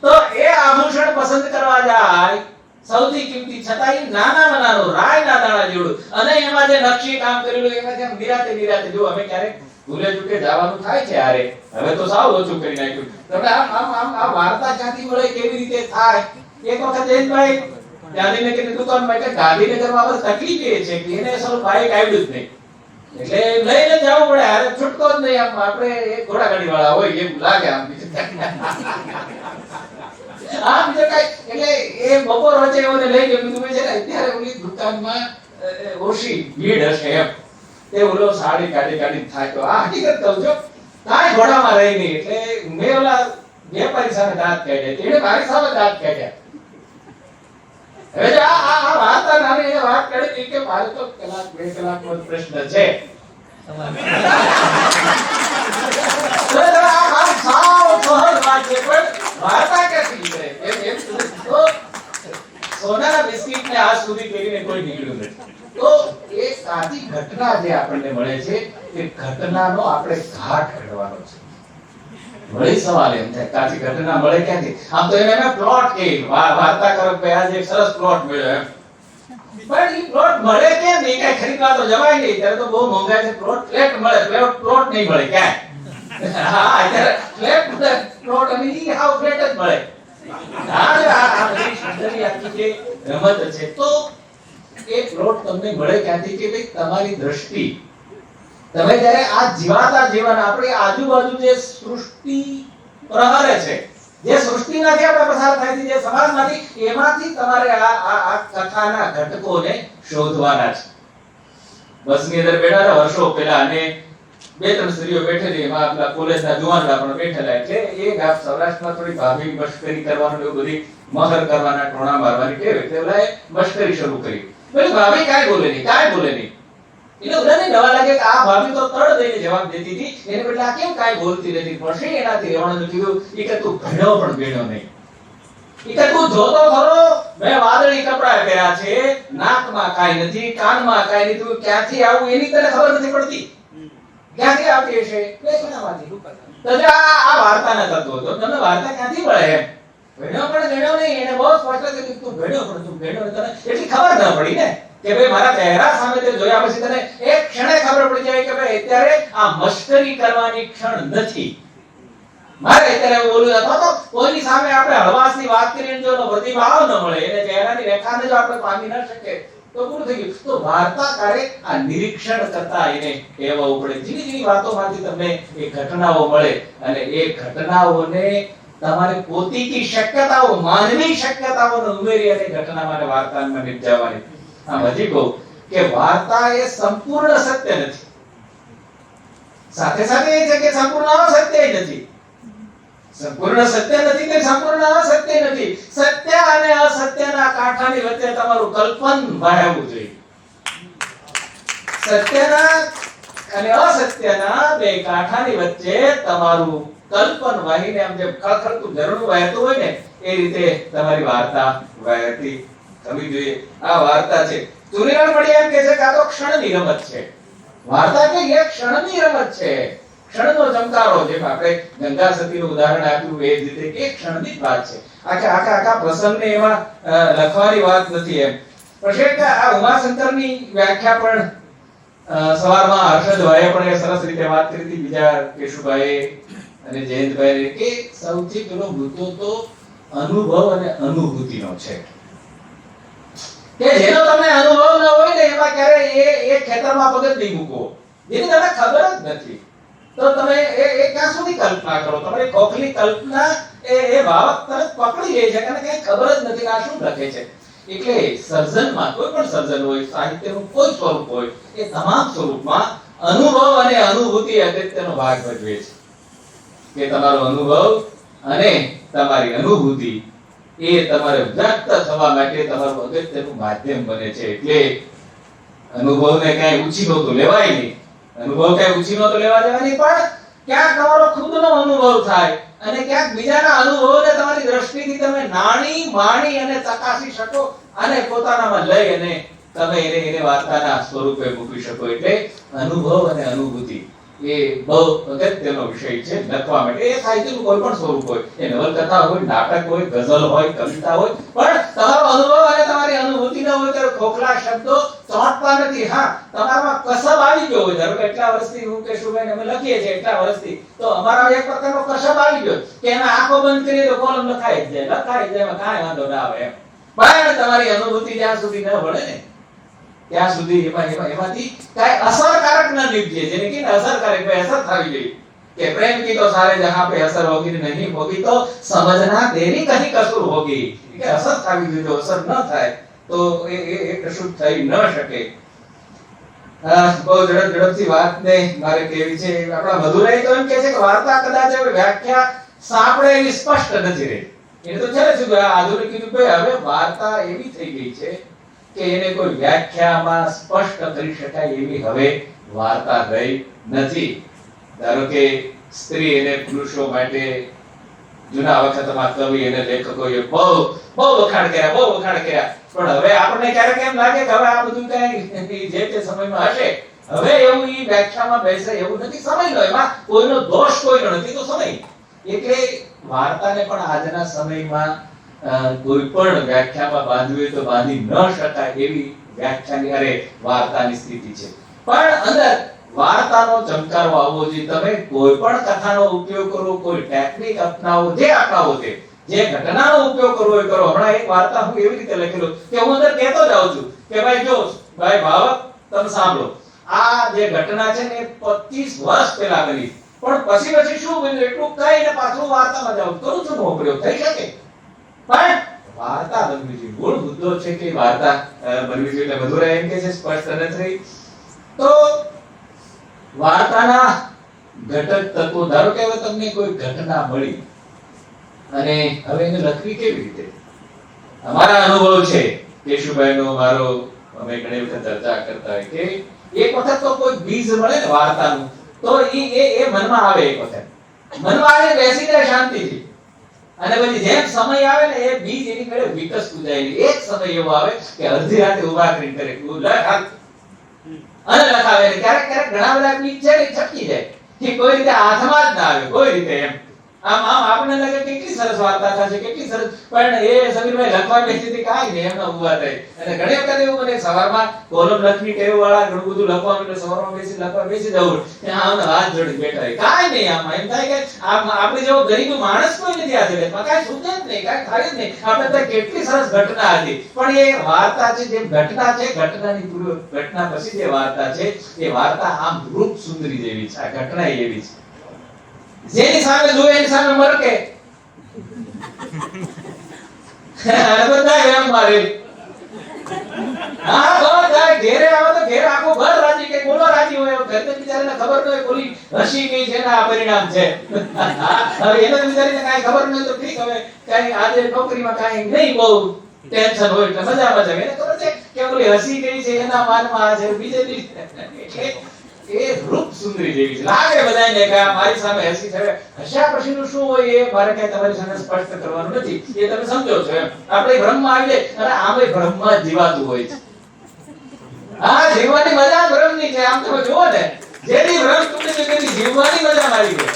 B: તો એ આભૂષણ પસંદ કરવા જાય સૌથી કિંમતી છતાં નાનામાં નાનો રાયના દાણા જેવડું, અને એમાં જે નકશી કામ કરેલું એમાં જેમ નિરાતે જો અમે ક્યારેક ભૂલે ચૂકે જવાનું થાય છે યારે, હવે તો સાવ ઓછું કરી નાખ્યું. તમને આ વાર્તા ક્યાંથી મળે, કેવી રીતે થાય? એક વખત જયંતભાઈ ગાંધીનગરની દુકાનમાં, એટલે ગાંધીનગરમાં હવે તકલીફ એ છે કે એને સૌ બાઈક આવડ્યું જ નહીં, એટલે લઈને જવું પડે, હારે છૂટકો જ નહીં. આમ આપણે એક ઘોડાગાડી વાળા હોય એમ લાગે આમ બીજું કઈ એટલે એ બપોર વચ્ચે એઓને લઈ ગયો. બીજું છે ને અત્યારે ઓલી દુકાનમાં ઓછી ભીડ હશે એમ, તે ઓલો સાડી કાઢી થાય તો આ હકીકત કહું છું, કાંઈ ઘોડામાં રહી નહીં. એટલે મેં ઓલા વેપારી સામે દાંત કાઢ્યા, એને મારી સામે દાંત કાઢ્યા. હવે આ વાર્તા નાની એ વાત કરી કે મારે તો કલાક 2 કલાકનો પ્રશ્ન છે. વાર્તા ક્યાંથી નીકળે? સોનાના બિસ્કિટ ને આજ સુધી કરીને કોઈ નીકળ્યું નથી. તો એ સાચી ઘટના જે આપણને મળે છે, એ ઘટનાનો આપણે ઘાટ કાઢવાનો છે. વળી સવાલ એમ થાય કાચી ઘટના મળે ક્યાંથી? આમ તો એને પ્લોટ કે વાર્તા કરો કે આજે એક સરસ પ્લોટ મળ્યો એમ, પણ એ પ્લોટ મળે કેમ? એ કઈ ખરીદવા તો જવાય નહીં, ત્યારે તો બહુ મોંઘા છે. ફ્લેટ મળે, પ્લોટ નહીં મળે ક્યાંય. હા, અત્યારે ફ્લેટ મળે, પ્લોટ અને ઈ હાવ ફ્લેટ જ મળે. આ બધી સુંદરી આખી જે રમત છે, તો એ પ્લોટ તમને મળે ક્યાંથી કે ભાઈ તમારી દ્રષ્ટિ, તમે જ્યારે આ જીવાતા જીવન આપણી આજુબાજુ જે સૃષ્ટિ પ્રહરે છે, જે સૃષ્ટિમાંથી આપણે પસાર થાય છે, જે સમાજમાંથી, એમાંથી તમારે આ કથાના ઘટકોને શોધવાના છે. બસની અંદર બેઠા વર્ષો પહેલા, અને 2-3 સ્ત્રીઓ બેઠેલી, એમાં આપણા કોલેજના જુવાનડા પણ બેઠેલા. એટલે એ ગામ સૌરાષ્ટ્રમાં થોડી ભાભી મશ્કરી કરવાનું, એવું બધી મહર કરવાના, ટોણા મારવાની ટેવ, એટલે ઓલાએ મશ્કરી શરૂ કરી. બોલી ભાભી કાંઈ બોલે નહીં. એટલે બધાને નવા લાગે કે આ ભાભી તો તળ દઈને જવાબ દેતી હતી, એને બદલે આ કેમ કાંઈ બોલતી નથી? પછી એનાથી રહેવાનું કીધું, ઈ કે તું ભણ્યો પણ ભણ્યો નહીં. ઈ કે તું જોતો ખરો, મેં વાદળી કપડા પહેર્યા છે, નાકમાં કાંઈ નથી, કાનમાં કાંઈ નથી, તું ક્યાંથી આવું એની તને ખબર નથી પડતી. ક્યાંથી આવતી હશે? લેખનામાંથી. તો જો આ વાર્તાના તત્વો, તો તમને વાર્તા ક્યાંથી મળે એમ? ભણ્યો પણ ભણ્યો નહીં, એને બહુ સ્પષ્ટ કીધું તું ભણ્યો પણ તું ભણ્યો નહીં. તને એટલી ખબર ન પડી ને કે ભાઈ મારા ચહેરા સામે તે જોયા પછી તને એક ક્ષણે ખબર પડી જાય કે ભાઈ અત્યારે આ મશ્કરી કરવાની ક્ષણ નથી. મારે અત્યારે બોલું અથવા તો કોઈની સામે આપણે હળવાશની વાત કરીને જો પ્રતિભાવ ન મળે, એને ચહેરાની રેખાને જો આપણે પામી ન શકીએ તો પૂરું થઈ ગયું. તો વાર્તાકારે આ નિરીક્ષણ કરતા એને કહેવું પડે. ઝીણી વાતોમાંથી તમને એ ઘટનાઓ મળે, અને એ ઘટનાઓને તમારે પોતીકી શક્યતાઓ, માનવી શક્યતાઓને ઉમેરી અને ઘટનામાં વાર્તામાં નિપજાવવાની. આમ હજી કહું કે વાર્તા એ સંપૂર્ણ સત્ય નથી, સાથે સાથે એ છે કે સંપૂર્ણ અસત્ય નથી. સંપૂર્ણ સત્ય નથી કે સંપૂર્ણ અસત્ય નથી. સત્ય અને અસત્યના કાંઠાની વચ્ચે તમારું કલ્પન વહેવું જોઈએ. સત્યના અને અસત્યના બે કાંઠાની વચ્ચે તમારું કલ્પન વાહીને આમ જેમ ખળખળતું ઝરણું વહેતું હોય ને, એ રીતે તમારી વાર્તા વહેતી થવી જોઈએ. આ વાર્તા છે. તુરીલાલ મળી એમ કહે છે કે આ તો ક્ષણની રમત છે. વાર્તા કે એક ક્ષણની રમત છે, ક્ષણનો ચમકારો. જેમ આપણે ગંગા સતીનું ઉદાહરણ આપ્યું એ જ રીતે એક ક્ષણની વાત છે. આખા પ્રસંગને એમાં લખવાની વાત નથી એમ. પછી આ ઉમાશંકરની વ્યાખ્યા પણ સવારમાં હર્ષદભાઈએ પણ એ સરસ રીતે વાત કરી હતી, બીજા કેશુભાઈ અને જયંતભાઈ, કે સૌથી પેલો મુદ્દો તો અનુભવ અને અનુભૂતિનો છે. કે જેનો તમને અનુભવ ન હોય ને, એમાં ક્યારે એ ખેતરમાં પગ જ નહીં મૂકો, જેની તમને ખબર જ નથી. તો તમે એ ક્યાં સુધી કલ્પના કરો? તમારી ખોખલી કલ્પના એ ભાવક તરત પકડી લે છે, કારણ કે ખબર જ નથી આ શું લખે છે. એટલે સર્જનમાં, કોઈ પણ સર્જન હોય, સાહિત્યનું કોઈ સ્વરૂપ હોય, એ તમામ સ્વરૂપમાં અનુભવ અને અનુભૂતિ અગત્યનો ભાગ ભજવે છે. કે તમારો અનુભવ અને તમારી અનુભૂતિ એ તમારે વ્યક્ત થવા માટે તમારું અગત્યનું માધ્યમ બને છે. એટલે અનુભવને કઈ ઉછીનો તો લેવાય નહીં, અનુભવ કઈ ઉછીનો તો લેવા દેવાય નહીં, પણ ક્યાંક તમારો ખુદનો અનુભવ થાય અને ક્યાંક બીજાના અનુભવને તમારી દ્રષ્ટિથી તમે માણી અને ચકાસી શકો અને પોતાનામાં લઈ અને તમે એને વાર્તાના સ્વરૂપે મૂકી શકો. એટલે અનુભવ અને અનુભૂતિ એ એ બહુ અગત્યનો વિષય છે લખવા માટે. એ સાહિત્યનું કોઈ પણ સ્વરૂપ હોય, એ નવલકથા હોય, નાટક હોય, ગઝલ હોય, કવિતા હોય, પણ તમારો અનુભવ અને તમારી અનુભૂતિ ન હોય ત્યારે ખોખલા શબ્દો ચોંટતા નથી. હા, તમારામાં કસબ આવી ગયો હોય, ધારો કે એટલા વર્ષથી હું કે શુભાઈ અમે લખીએ છીએ એટલા વર્ષથી, તો અમારા એક પ્રકારનો કસબ આવી ગયો કે એમાં આંખો બંધ કરીએ તો કોલમ લખાઈ જ જાય, એમાં કાંઈ વાંધો ના આવે એમ. પણ તમારી અનુભૂતિ જ્યાં સુધી ન ભળે ને ત્યાં સુધી એમાંથી કાંઈ અસરકારક ન નીકળે. જેને કે અસરકારક ભાઈ અસર થવી જોઈએ કે પ્રેમ કી તો સારે જહાં पे असर होगी नहीं होगी तो समझना देरी कहीं कसूर होगी. કે અસર થવી જોઈએ, જો અસર ન થાય તો એ કશું થઈ ન શકે. બહુ ઝડપથી વાતને મારે કેવી છે. આપણા મધુરાઈ તો એમ કહે છે કે વાર્તા કદાચ હવે વ્યાખ્યા સાંભળે એવી સ્પષ્ટ નથી રહી. એ તો છે શું આધુનિક યુગે હવે વાર્તા એવી થઈ ગઈ છે કે એને કોઈ વ્યાખ્યામાં સ્પષ્ટ કરી શકાય એવી હવે વાર્તા રહી નથી. ધારો કે સ્ત્રી અને પુરુષો માટે જૂના વખતમાં કવિ અને લેખકોએ બહુ વખાણ કર્યા, પણ હવે આપણને ક્યારેક એમ લાગે કે હવે આ બધું કઈ જે તે સમયમાં હશે, હવે એવું ઈ વ્યાખ્યામાં બેસે એવું નથી. સમયનો એમાં કોઈનો દોષ કોઈનો નથી, તો સમય. એટલે વાર્તાને પણ આજના સમયમાં કોઈ પણ વ્યાખ્યામાં બાંધવી તો બાંધી ન શકાય એવી વ્યાખ્યાની અરે વાર્તાની સ્થિતિ છે. પણ અંદર વાર્તાનો ચમકારો આવવો જોઈએ. તમે કોઈ પણ કથાનો ઉપયોગ કરો, કોઈ ટેકનિક અપનાવો, જે અપનાવો તે, જે ઘટનાનો ઉપયોગ કરવો એ કરો. હમણાં એક વાર્તા હું એવી રીતે લખેલો કે હું અંદર કહેતો જાઉં છું કે ભાઈ જો ભાઈ ભાવક તમે સાંભળો, આ જે ઘટના છે ને 25 વર્ષ પહેલા બની, પણ પછી શું બન્યું એટલું કહીને પાછું વાર્તામાં જાઉં કરું છું. નો પ્રયોગ થઈ શકે, પણ વાર્તા બનવી જોઈએ. મૂળ મુદ્દો છે કે વાર્તા બનવી જોઈએ. એટલે મધુરાઈ એમ કે છે સ્પષ્ટ નથી. તો વાર્તાના ઘટક તત્વો, ધારો કે હવે તમને કોઈ ઘટના મળી અને હવે એને લખવી કેવી રીતે? અમારા અનુભવ છે કેશુભાઈનો, મારો, અમે ઘણી વખત ચર્ચા કરતા હોય કે એક વખત તો કોઈ બીજ મળે ને વાર્તાનું, તો એ મનમાં આવે. એક વખત મનમાં આવે, બેસી જાય શાંતિથી, અને પછી જેમ સમય આવે ને એ બીજ એની કડે વિકસતું જાય. એક સમય એવો આવે કે અડધી રાતે ઉભા કરીને કરે લખ અને લખાવે. ક્યારેક ઘણા બધા બીજ છે ને છટકી જાય કે કોઈ રીતે હાથમાં જ ના આવે, કોઈ રીતે એમ આમ આપણને લાગે કેટલી સરસ વાર્તા થશે, કેટલી સરસ, પણ એ સમીરભાઈ લખવા બેસી કાંઈ નહીં, એમના ઉભા થાય. અને ઘણી વખત એવું બને સવારમાં કોલમ લખવી ટેવ વાળા ઘણું બધું લખવાનું, એટલે સવારમાં લખવા બેસી જવું, ત્યાં હાથ જોડી બેઠા હોય, કાંઈ નહીં. આમાં એમ થાય કે આપણે જેવો ગરીબ માણસ કોઈ નથી આ જગતમાં, કાંઈ સુધે જ નહીં, કાંઈ થાય જ નહીં. આપણે ત્યાં કેટલી સરસ ઘટના હતી, પણ એ વાર્તા છે, જે ઘટના છે, ઘટનાની પૂર્વ ઘટના પછી જે વાર્તા છે એ વાર્તા આમ રૂપ સુંદરી જેવી છે. આ ઘટના એવી છે જેની સામે જોવે એની સામે મરકે બધા એમ મારે. હા, બધા ઘેરે આવે તો ઘેર આખું ઘર રાજી કે બોલો રાજી હોય. ઘરને બિચારાને ખબર ન હોય બોલી હસી ગઈ છે ને આ પરિણામ છે. હવે એને બિચારીને કાંઈ ખબર ન હોય તો ઠીક, હવે કાંઈ આજે નોકરીમાં કાંઈ નહીં બહુ ટેન્શન હોય એટલે મજામાં છે. એને ખબર છે કે બોલી હસી ગઈ છે એના માનમાં આ છે બીજે એટલે એ રૂપ સુંદરી જેવી છે. લાગે બધાને કે મારી સામે હસી છે. હસ્યા પછીનું શું હોય એ મારે કઈ તમારી સામે સ્પષ્ટ કરવાનું નથી, એ તમે સમજો છો એમ. આપણે ભ્રમમાં આવી જાય અને આમે ભ્રમમાં જીવાતું હોય છે. હા, જીવવાની મજા ભ્રમની છે. આમ તમે જુઓ ને, જેની ભ્રમ તૂટી છે તેની જીવવાની મજા મારી ગઈ.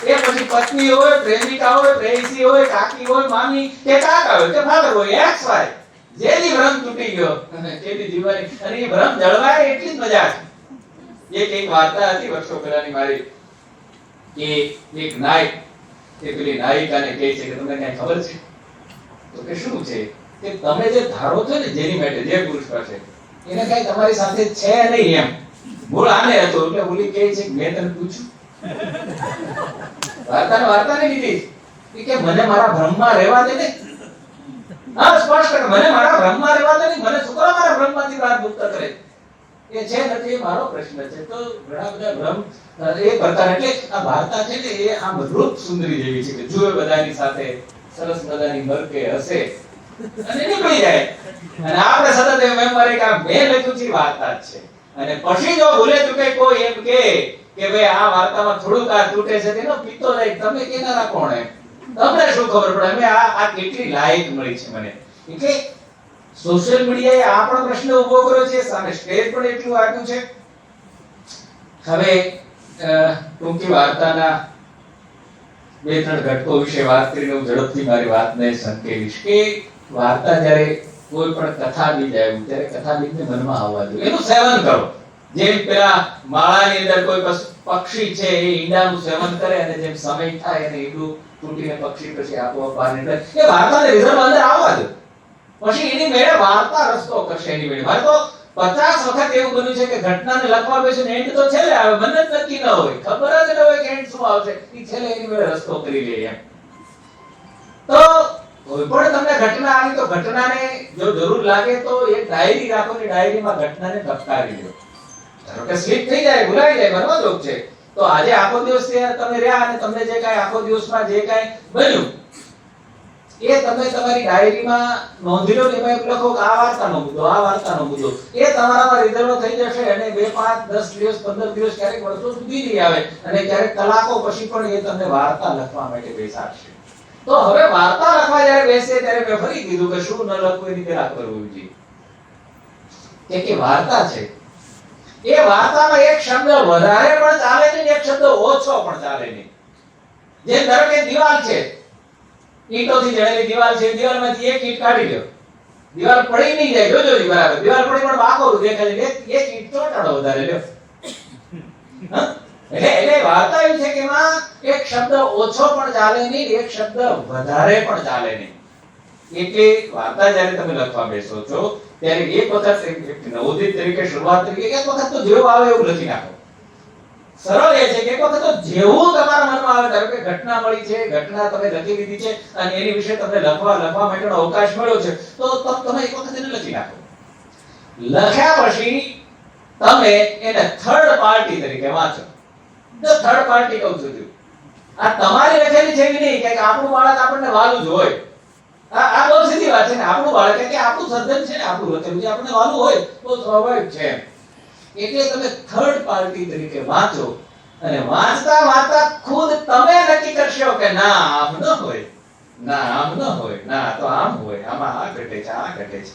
B: એ પછી પત્ની હોય, પ્રેમિકા હોય, પ્રેયસી હોય, કાકી હોય, મામી કે કાકા હોય કે ફાધર હોય, એક્સ વાય, જેની ભ્રમ તૂટી ગયો અને તેની જીવવાની, અને એ ભ્રમ જળવાય એટલી જ મજા છે. એક વાર્તા હતી વર્ષો પહેલાની મારી કે એક નાયક એ પેલી નાયિકાને કહે છે કે તમને કઈ ખબર છે? તો કે શું છે? કે તમે જે ધારો છો ને જેની માટે, જે પુરુષ પાસે, એને કઈ તમારી સાથે છે નહીં એમ. મૂળ આને હતો એટલે બોલી કહે છે કે મેં તને પૂછ્યું, વાર્તાને લીધી કે મને મારા ભ્રમમાં રહેવા દે ને. હા, સ્પષ્ટ મને મારા ભ્રમમાં રહેવા દે ને, મને શું કરો મારા ભ્રમમાંથી બહાર મુક્ત કરે. એ છે નથી એ મારો પ્રશ્ન છે. તો ઘણા બધા ભ્રમ એ પ્રકાર, એટલે આ વાર્તા છે ને એ આમ રૂપ સુંદરી જેવી છે કે જુએ બધાની સાથે સરસ મજાની મરકે હશે અને નીકળી જાય. અને આપણે સતત એમ મારે કે આ મેં લખ્યું છે વાર્તા જ છે. અને પછી જો ભૂલે ચૂકે કોઈ એમ કે ભાઈ આ વાર્તામાં થોડુંક આ તૂટે છે તેનો પીતો જાય, તમે કેનારા કોણ એમ? તમને શું ખબર પડે? અમે આ કેટલી લાયક મળી છે મને. એટલે સોશિયલ મીડિયાએ આ પણ પ્રશ્ન ઉભો કર્યો છે, સામે સ્ટેજ પણ એટલું આપ્યું છે. હવે ટૂંકી વાર્તાના બે ત્રણ ઘટકો વિશે વાત કરીને હું ઝડપથી મારી વાતને સંકેલીશ કે વાર્તા જ્યારે કોઈ પણ કથા બીજ આવ્યું ત્યારે કથા બીજને મનમાં આવવા દો, એનું સેવન કરો. જેમ પેલા માળાની અંદર કોઈ પક્ષી છે એ ઈંડાનું સેવન કરે અને જેમ સમય થાય અને ઈંડું તૂટીને પક્ષી પછી આપોઆપ બહાર નીકળે, એ વાર્તાને રિઝર્વ અંદર આવવા દો. પછી એની મેળે વાર્તા રસ્તો કરશે એની મેળે. મારે તો 50 વખત એવું બન્યું છે કે ઘટનાને લખવા બેસે ને એન્ડ તો છેલ્લે આવે, મને જ નક્કી ન હોય, ખબર જ ન હોય કે એન્ડ શું આવશે, એ છેલ્લે એની મેળે રસ્તો કરી લે એમ. તો કોઈ પણ તમને ઘટના આવી તો ઘટનાને જો જરૂર લાગે તો એક ડાયરી રાખો ને ડાયરીમાં ઘટનાને ટપકારી લો. ધારો કે સ્લીપ થઈ જાય, ભૂલાઈ જાય, બનવા દો છે, તો આજે આખો દિવસ તમે રહ્યા અને તમને જે કાંઈ આખો દિવસમાં જે કાંઈ બન્યું એ તમે તમારી ડાયરીમાં નોંધી લો ને એમાં એમ લખો કે આ વાર્તાનો મુદ્દો, આ વાર્તાનો મુદ્દો. એ તમારામાં રિઝર્વ થઈ જશે અને 2, 5, 10 દિવસ, 15 દિવસ, ક્યારેક વર્ષો સુધી નહીં આવે અને ક્યારેક કલાકો પછી પણ એ તમને વાર્તા લખવા માટે બેસાડશે. તો હવે વાર્તા લખવા જ્યારે બેસે ત્યારે મેં ફરી કીધું કે શું ન લખવું એની પહેલા કરવું જોઈએ. કે વાર્તા છે, એ વાર્તામાં એક શબ્દ વધારે પણ ચાલે નહીં, એક શબ્દ ઓછો પણ ચાલે નહીં. જે ધારો કે દિવાલ છે, ઈંટોથી જડેલી દિવાલ છે, દિવાલમાંથી એક ઈંટ કાઢી લ્યો, દિવાલ પડી નહીં જાય, જોજો જી બરાબર, દિવાલ પડી પણ બાકોરું દેખાય છે, એક ઈંટ ચોટાડો વધારે લ્યો. એટલે વાર્તા એવી છે કે એમાં એક શબ્દ ઓછો પણ ચાલે નહીં, એક શબ્દ વધારે પણ ચાલે નહીં. એટલે વાર્તા જ્યારે તમે લખવા બેસો છો ત્યારે એક વખત નવોદિત તરીકે શરૂઆત તરીકે એક વખત તો જેવું આવે એવું લખી નાખો. સરળ એ છે કે એક વખત તો જેવું તમારા મનમાં આવે, ધારો કે ઘટના મળી છે, ઘટના તમે લખી લીધી છે અને એની વિશે તમને લખવા માટેનો અવકાશ મળ્યો છે, તો તમે એક વખત એને લખી નાખો. લખ્યા પછી તમે એને થર્ડ પાર્ટી તરીકે વાંચો. તો થર્ડ પાર્ટી કહું છું, આ તમારી લખેલી છે કે નહીં, કે આપણું બાળક આપણને વાલું જ હોય, આ બહુ સીધી વાત છે ને, આપણું બાળક કે આપણું સર્જન છે ને, આપણું લખેલું છે, આપણને વાલું હોય તો સ્વાભાવિક છે. એટલે તમે થર્ડ પાર્ટી તરીકે વાંચો અને વાંચતા વાંચતા ખુદ તમે નક્કી કરશો કે ના આમ ન હોય, ના આમ ન હોય, ના તો આમ હોય, આમાં આ ઘટે છે, આ ઘટે છે.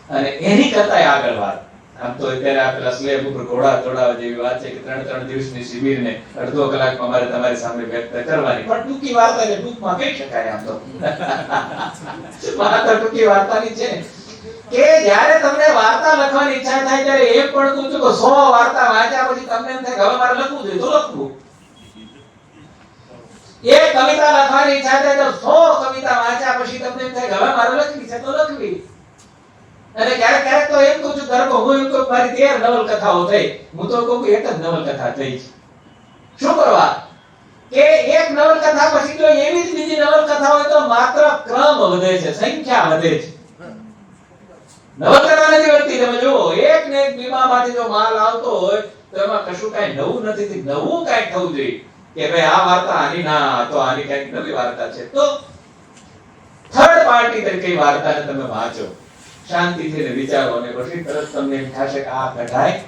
B: અને એની કરતા આગળ વાત, આમ તો અત્યારે આપેલા સ્લેબ ઉપર ઘોડા દોડાવા જેવી વાત છે કે 3 દિવસની શિબિરને અડધો કલાકમાં મારે તમારી સામે વ્યક્ત કરવાની, પણ ટૂંકી વાર્તા એટલે ટૂંકમાં કહી શકાય. આમ તો વાર્તા ટૂંકી વાર્તાની છે કે જ્યારે તમને વાર્તા લખવાની ઈચ્છા થાય ત્યારે એક પણ તું ચૂકો 100 વાર્તા વાંચ્યા પછી તમને એમ થાય કે હવે મારે લખવું જોઈએ તો લખવું. એક કવિતા લખવાની ઈચ્છા થાય તો 100 કવિતા વાંચ્યા પછી તમને એમ થાય કે હવે મારે લખવી છે તો લખવી. અને ક્યારેક ક્યારેક તો એમ કહું છું, ધારો કે હું એમ કહું મારી 13 નવલકથાઓ થઈ, હું તો કહું એક જ નવલકથા થઈ છે. શું કરવા કે એક નવલકથા પછી જો એવી જ બીજી નવલકથા હોય તો માત્ર ક્રમ વધે છે, સંખ્યા વધે છે. નવલકથા નથી વધતી. તમે જુઓ એક ને એક બીમામાંથી જો માલ આવતો હોય તો એમાં કશું કાંઈ નવું નથી, નવું કાંઈક થવું જોઈએ કે ભાઈ આ વાર્તા આની ના, તો આની કાંઈક નવી વાર્તા છે. તો થર્ડ પાર્ટી તરીકે વાર્તાને તમે વાંચો, શાંતિથી વિચારો અને પછી તરત તમને એમ થશે કે આ કઢાય,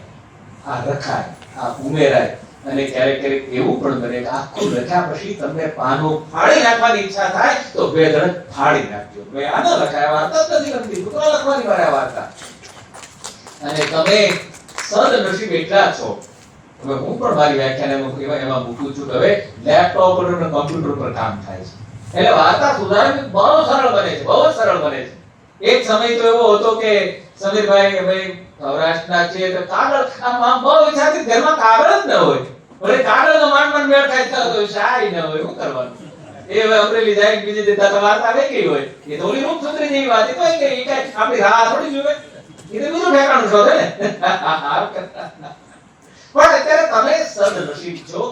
B: આ રખાય, આ ઉમેરાય. અને ક્યારેક ક્યારેક એવું પણ બને કે આખું લખ્યા પછી તમને પાનું ફાડી નાખવાની ઈચ્છા થાય તો બે ધડક ફાડી નાખજો. ભાઈ આ ન લખાય, વાર્તા જ નથી લખતી, તો લખવાની વારે વાર્તા. અને તમે સદનસીબ એટલા છો, હવે હું પણ મારી વ્યાખ્યાન એમાં મૂકું છું કે હવે લેપટોપ પર અને કમ્પ્યુટર પર કામ થાય છે, એટલે વાર્તા સુધારવી બહુ સરળ બને છે, બહુ જ સરળ બને છે. એક સમય તો એવો હતો કે સમીરભાઈ ભાઈ સૌરાષ્ટ્રના છે તો કાગળ આમ બહુ ઈચ્છા હતી, ઘરમાં કાગળ જ ન હોય, ભલે કાગળનો માંડ મેળ થાય તો શાય ન હોય, શું કરવાનું? એ હવે અમરેલી જાય બીજી દેતા તો વાર્તા આવી ગઈ હોય, એ તો ઓલી રૂપસુંદરી જેવી વાત, એ તો કઈ આપણી રાહ થોડી જોવે, એ તો બીજું ઠેકાણું શોધે ને. પણ અત્યારે તમે સદનસીબ છો